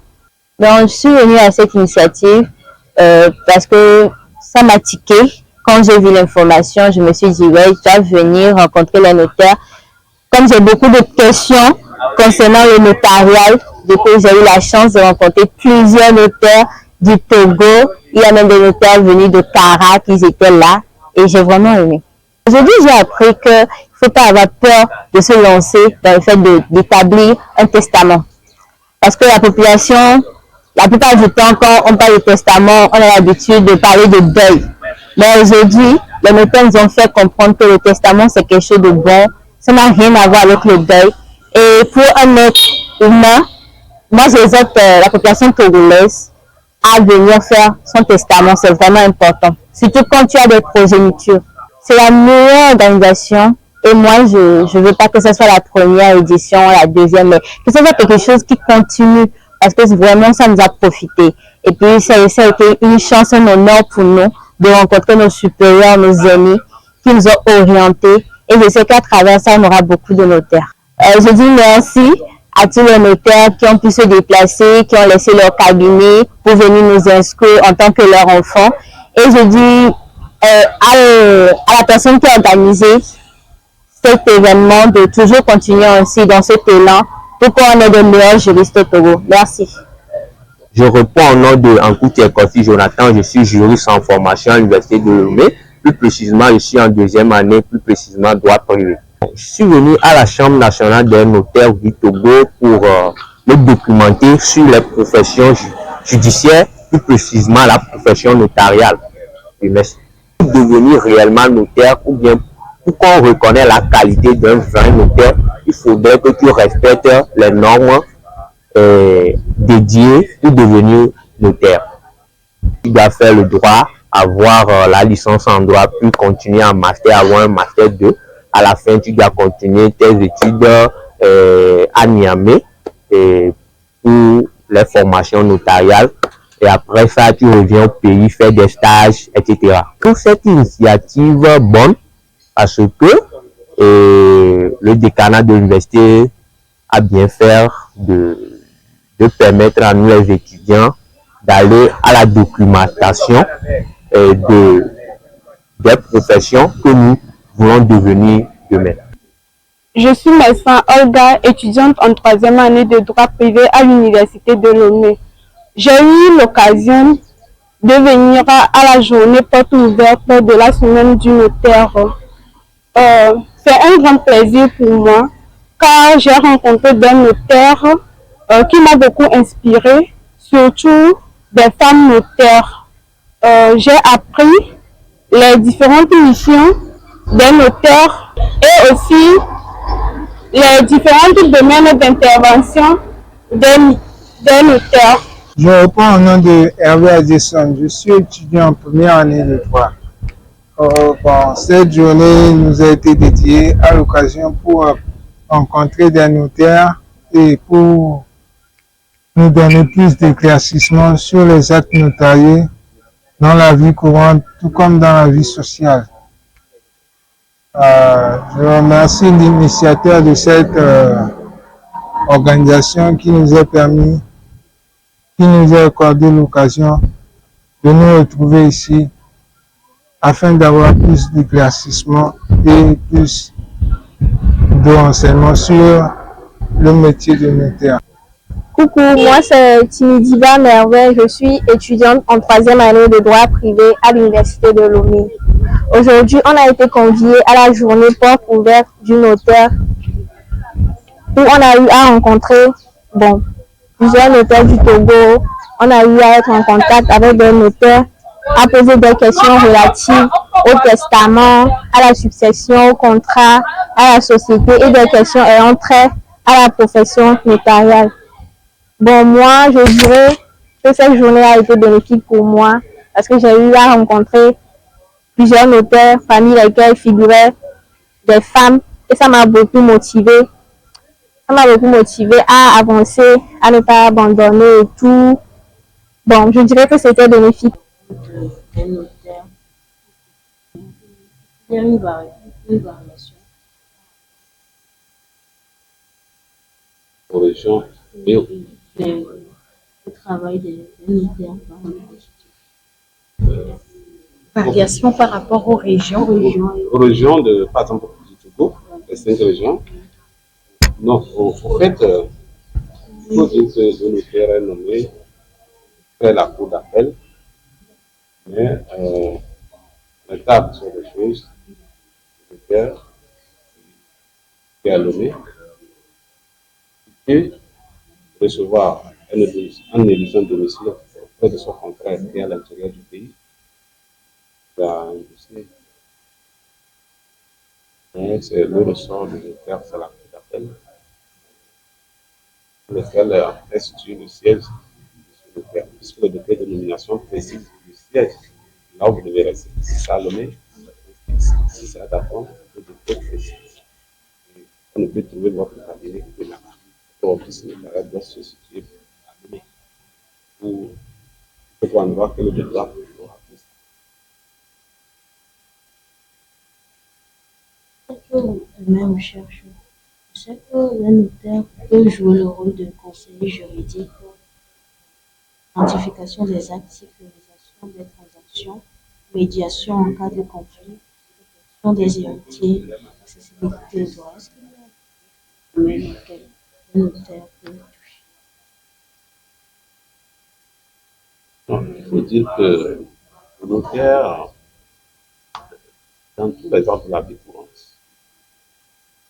Donc, je suis venue à cette initiative parce que ça m'a tiqué. Quand j'ai vu l'information, je me suis dit, ouais, je dois venir rencontrer les notaires. Comme j'ai beaucoup de questions concernant le notarial, du coup, j'ai eu la chance de rencontrer plusieurs notaires du Togo. Il y a même des notaires venus de Kara qui étaient là et j'ai vraiment aimé. Aujourd'hui, j'ai appris qu'il ne faut pas avoir peur de se lancer dans le fait d'établir un testament. Parce que la population, la plupart du temps, quand on parle de testament, on a l'habitude de parler de deuil. Mais aujourd'hui, les notaires nous ont fait comprendre que le testament, c'est quelque chose de bon. Ça n'a rien à voir avec le deuil. Et pour un être humain, moi, j'exhorte la population togolaise à venir faire son testament. C'est vraiment important. Surtout quand tu as des progénitures. C'est la meilleure organisation. Et moi, je veux pas que ce soit la première édition, la deuxième, mais que ce soit quelque chose qui continue. Parce que vraiment, ça nous a profité. Et puis, ça a été une chance, un honneur pour nous de rencontrer nos supérieurs, nos amis, qui nous ont orientés. Et je sais qu'à travers ça, on aura beaucoup de notaires. Je dis merci à tous les notaires qui ont pu se déplacer, qui ont laissé leur cabinet pour venir nous inscrire en tant que leur enfant. Et je dis à la personne qui a organisé cet événement de toujours continuer ainsi dans cet élan pour qu'on ait de meilleurs juristes au Togo. Merci. Je réponds au nom de Ankouti Kofi Jonathan, je suis juriste en formation à l'Université de Lomé. Plus précisément, je suis en 2e année, plus précisément droit privé. Je suis venu à la Chambre nationale des notaires du Togo pour me documenter sur les professions judiciaires, plus précisément la profession notariale. Pour devenir réellement notaire ou bien pour qu'on reconnaisse la qualité d'un vrai notaire, il faudrait que tu respectes les normes dédiées pour devenir notaire. Tu dois faire le droit, avoir la licence en droit, puis continuer en master, avoir un master 2. À la fin, tu dois continuer tes études à Niamey pour les formations notariales. Et après ça, tu reviens au pays, faire des stages, etc. Pour cette initiative bonne, parce que le décanat de l'université a bien fait de permettre à nous les étudiants d'aller à la documentation des professions que nous voulons devenir demain. Je suis médecin Olga, étudiante en 3e année de droit privé à l'Université de Lomé. J'ai eu l'occasion de venir à la journée porte ouverte de la semaine du notaire. C'est un grand plaisir pour moi car j'ai rencontré des notaires qui m'ont beaucoup inspiré, surtout des femmes notaires. J'ai appris les différentes missions des notaires et aussi les différents domaines d'intervention des notaires. Je réponds au nom de Hervé Adesson. Je suis étudiant en 1re année de droit. Cette journée nous a été dédiée à l'occasion pour rencontrer des notaires et pour nous donner plus d'éclaircissements sur les actes notariés dans la vie courante, tout comme dans la vie sociale. Je remercie l'initiateur de cette organisation qui nous a accordé l'occasion de nous retrouver ici afin d'avoir plus d'éclaircissement et plus de renseignements sur le métier de notaire. Coucou, moi c'est Timidiba Merveille, je suis étudiante en 3e année de droit privé à l'Université de Lomé. Aujourd'hui, on a été conviés à la journée porte ouverte du notaire où on a eu à rencontrer plusieurs notaires du Togo. On a eu à être en contact avec des notaires, à poser des questions relatives au testament, à la succession, au contrat, à la société et des questions ayant trait à la profession notariale. Moi, je dirais que cette journée a été bénéfique pour moi parce que j'ai eu à rencontrer plusieurs notaires, parmi lesquels figuraient des femmes, et ça m'a beaucoup motivée. Ça m'a beaucoup motivée à avancer, à ne pas abandonner et tout. Bon, je dirais que c'était bénéfique. Un notaire, il y a une variation. Correction et Le travail des notaires par variation par rapport aux régions. aux régions de, par exemple, du Togo, les 5 régions. Non, en fait, il faut dire que le notaire est nommé fait la cour d'appel, mais l'étape sur les choses, le notaire qui est nommé et recevoir un édition de domicile auprès de son contraire qui est à l'intérieur du pays. Il y a un dossier. Mais c'est le ressort du notaire, c'est la cour d'appel, lequel institue le siège du notaire, puisque le décret de nomination précise le siège. Là où vous devez rester. Si c'est à Lomé, si c'est à Dakar, le décret précise. On ne peut trouver votre cabinet que là-bas. L'office notarial doit se situer à Lomé. Pour un endroit que le droit aura plus. Même cherche. Je sais que le notaire peut jouer le rôle de conseiller juridique, identification des actes, sécurisation des transactions, médiation en cas de conflit, protection des héritiers, accessibilité aux droits. Est-ce qu'il y a un domaine auquel le notaire peut toucher? Il faut dire que le notaire, dans tous les ordres de la vie courante,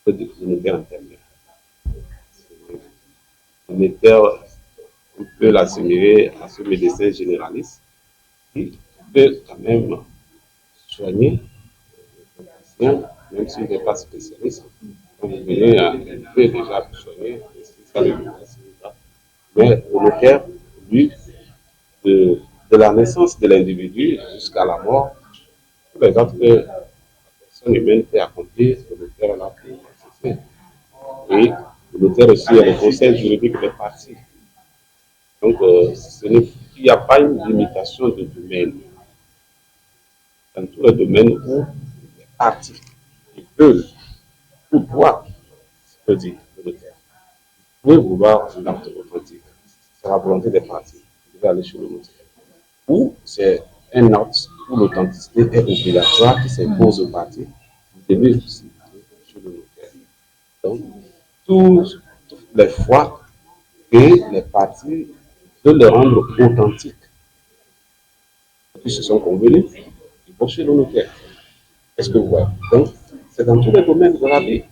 le notaire intérieur. Le notaire, on peut l'assimiler à ce médecin généraliste qui peut quand même soigner le patient, même s'il n'est pas spécialiste. Quand vous venez, il peut déjà soigner, mais le notaire, lui, de la naissance de l'individu jusqu'à la mort, tous les autres que la personne humaine peut accomplir, le notaire est là pour exercer. Et le notaire aussi est le conseil juridique des parties. Donc, il n'y a pas une limitation de domaine. Dans tous les domaines où les parties peuvent ou doivent, je peux dire, le notaire. Vous pouvez vouloir un acte authentique. C'est la volonté des parties. Vous devez aller sur le notaire. Ou c'est un acte où l'authenticité est obligatoire qui s'impose aux parties. Vous devez aussi aller sur le notaire. Donc, toutes les fois que les parties veulent le rendre authentique, qui se sont convenus, ils vont chez le notaire. Est-ce que vous voyez? Donc, c'est dans tous les domaines de la vie.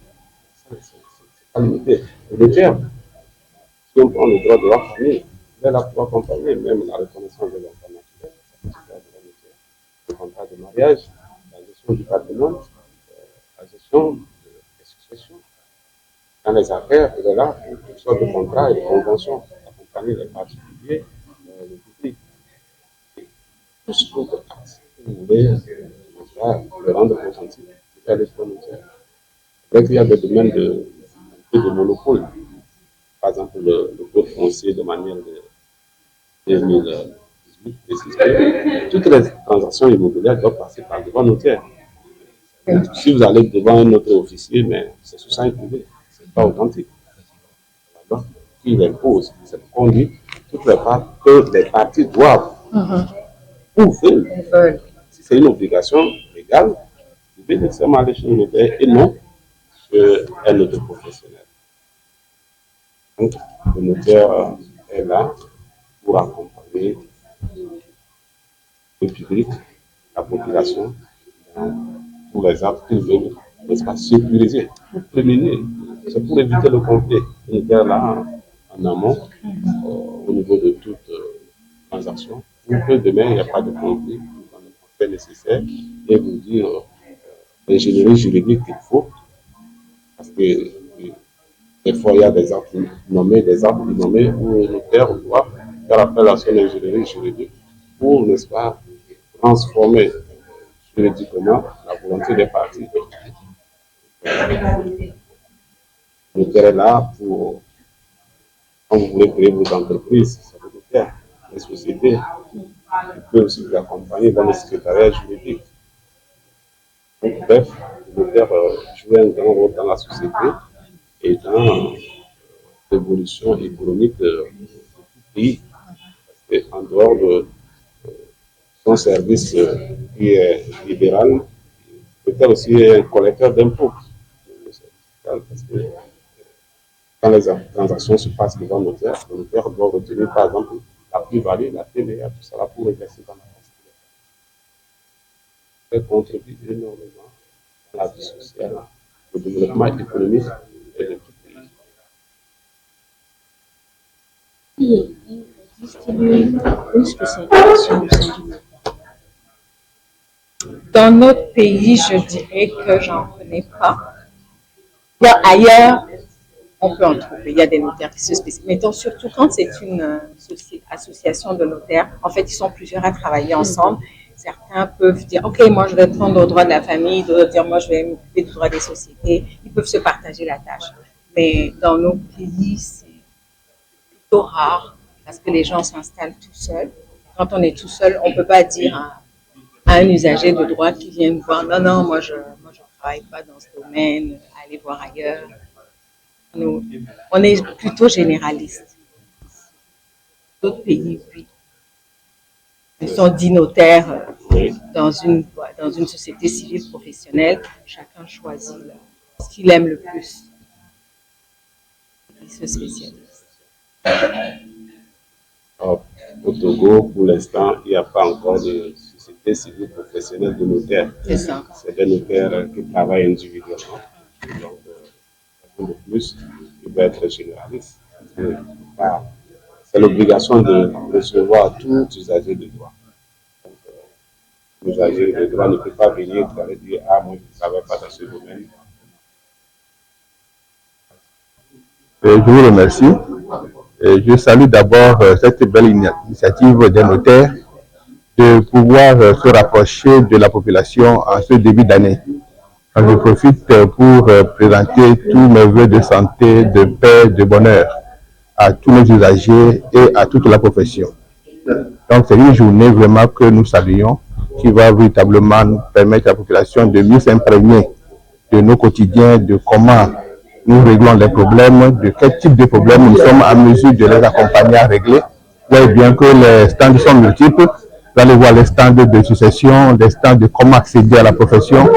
C'est pas limité. Le notaire, si on prend le droit de la famille, il est là pour accompagner même la reconnaissance de l'enfant naturel, le contrat de mariage, la gestion du patrimoine, la gestion des successions. Dans les affaires, il est là pour toutes sortes de contrats et de conventions, accompagner les particuliers, le public. Tout ce que vous voulez le rendre authentique, vous pouvez aller sur le notaire. Après qu'il y a des domaines de monopole. Par exemple, le code foncier de manière de 2018 précise que toutes les transactions immobilières doivent passer par le droit notaire. Si vous allez devant un autre officier, mais c'est sous sein privé, c'est pas authentique. Donc, il impose cette conduite, toutes les parties que les parties doivent ou veulent. Si c'est une obligation légale, vous devez nécessairement aller chez le notaire et non chez un autre professionnel. Donc, le notaire est là pour accompagner le public, la population, dans tous les actes qu'ils veulent, n'est-ce pas, sécuriser, pour prévenir. C'est pour éviter le conflit. Le notaire est là en amont, au niveau de toute transaction, pour que demain, il n'y a pas de conflit, dans le conseil nécessaire, et vous dire l'ingénierie juridique qu'il faut, parce que des fois, il y a des actes nommés, des actes nommés où le notaire doit faire appel à son ingénierie juridique pour, n'est-ce pas, transformer juridiquement la volonté des parties. Le notaire est là pour, quand vous voulez créer vos entreprises, c'est le notaire. les sociétés. Il peut aussi vous accompagner dans le secrétariat juridique. Donc, bref, le notaire joue un grand rôle dans la société et dans l'évolution économique du pays. Et en dehors de son service qui est libéral, peut-être aussi un collecteur d'impôts. Parce que quand les transactions se passent devant le notaire doit retenir par exemple la plus-value, la TVA, tout ça pour exercer dans la caisse. Elle contribue énormément à la vie sociale, au développement économique et de tout pays. Existe-t-il une spécialisation au sein du notaire? Dans notre pays, je dirais que j'en connais pas. Ailleurs, on peut en trouver. Il y a des notaires qui se spécialisent. Mettons, surtout quand c'est une association de notaires, en fait, ils sont plusieurs à travailler ensemble. Certains peuvent dire, OK, moi, je vais prendre le droit de la famille, d'autres dire, moi, je vais m'occuper du droit des sociétés. Ils peuvent se partager la tâche. Mais dans nos pays, c'est plutôt rare parce que les gens s'installent tout seuls. Quand on est tout seul, on ne peut pas dire à un usager de droit qui vient nous voir, non, moi, je travaille pas dans ce domaine, allez voir ailleurs. On est plutôt généraliste. D'autres pays, oui. Ils sont 10 notaires dans une société civile professionnelle. Chacun choisit ce qu'il aime le plus. Il se spécialise. Au Togo, pour l'instant, il n'y a pas encore de société civile professionnelle de notaires. C'est ça. C'est des notaires qui travaillent individuellement. Donc, de plus, il va être généraliste. C'est l'obligation de recevoir tout usager de droit. L'usager de droit ne peut pas venir et dire « Ah, moi, je ne travaille pas dans ce domaine ». Je vous remercie. Je salue d'abord cette belle initiative des notaires de pouvoir se rapprocher de la population en ce début d'année. Je profite pour présenter tous mes vœux de santé, de paix, de bonheur à tous nos usagers et à toute la profession. Donc c'est une journée vraiment que nous saluons, qui va véritablement nous permettre à la population de mieux s'imprégner de nos quotidiens, de comment nous réglons les problèmes, de quel type de problèmes nous sommes en mesure de les accompagner à régler. Vous voyez bien que les stands sont multiples. Vous allez voir les stands de succession, des stands de comment accéder à la profession,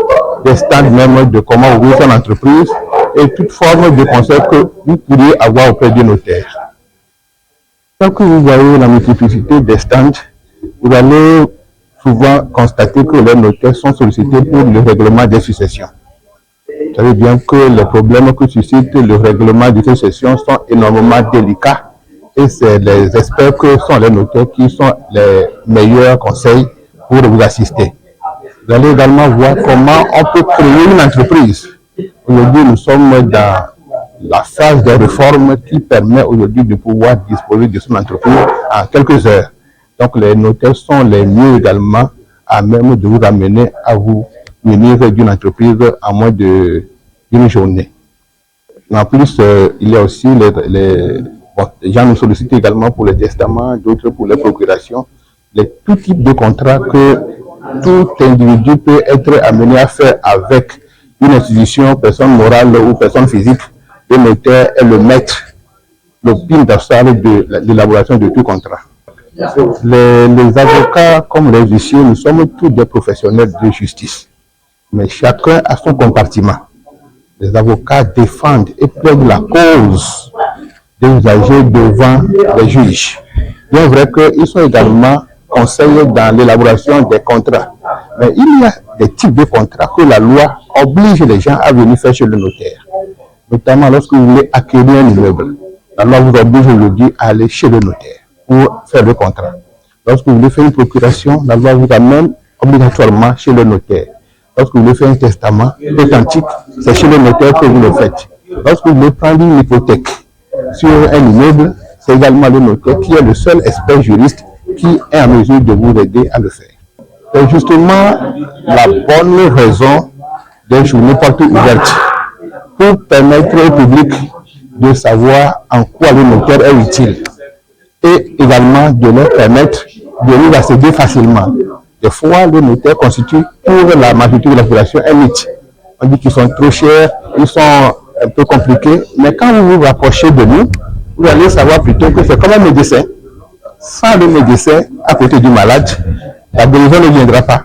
des stands même de comment ouvrir son entreprise et toute forme de conseil que vous pourriez avoir auprès du notaire. Donc vous voyez la multiplicité des stands, vous allez souvent constater que les notaires sont sollicités pour le règlement des successions. Vous savez bien que les problèmes que suscite le règlement des successions sont énormément délicats et c'est les experts que sont les notaires qui sont les meilleurs conseils pour vous assister. Vous allez également voir comment on peut créer une entreprise. Aujourd'hui, nous sommes dans la phase des réformes qui permet aujourd'hui de pouvoir disposer de son entreprise en quelques heures. Donc, les notaires sont les mieux également à même de vous amener à vous munir d'une entreprise en moins d'une journée. En plus, il y a aussi les gens nous sollicitent également pour les testaments, d'autres pour les procurations, tout type de contrat que tout individu peut être amené à faire avec une institution, personne morale ou personne physique. Le notaire est le maître, le pin d'affaires de l'élaboration de tout contrat. Les avocats, comme les huissiers, nous sommes tous des professionnels de justice. Mais chacun a son compartiment. Les avocats défendent et plaident la cause des usagers devant les juges. Bien vrai qu'ils sont également conseillers dans l'élaboration des contrats. Mais il y a des types de contrats que la loi oblige les gens à venir faire chez le notaire. Notamment lorsque vous voulez acquérir un immeuble. La loi vous oblige aujourd'hui à aller chez le notaire pour faire le contrat. Lorsque vous voulez faire une procuration, la loi vous amène obligatoirement chez le notaire. Lorsque vous voulez faire un testament authentique, c'est chez le notaire que vous le faites. Lorsque vous voulez prendre une hypothèque sur un immeuble, c'est également le notaire qui est le seul expert juriste qui est en mesure de vous aider à le faire. C'est justement la bonne raison des journées portes ouvertes pour permettre au public de savoir en quoi le notaire est utile. et également de leur permettre de nous accéder facilement. Des fois, les notaires constituent pour la majorité de la population un mythe. On dit qu'ils sont trop chers, ils sont un peu compliqués, mais quand vous vous rapprochez de nous, vous allez savoir plutôt que c'est comme un médecin. Sans le médecin à côté du malade, la guérison ne viendra pas.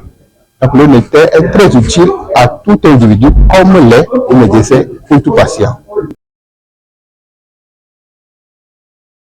Donc le notaire est très utile à tout individu, comme l'est le médecin pour tout patient.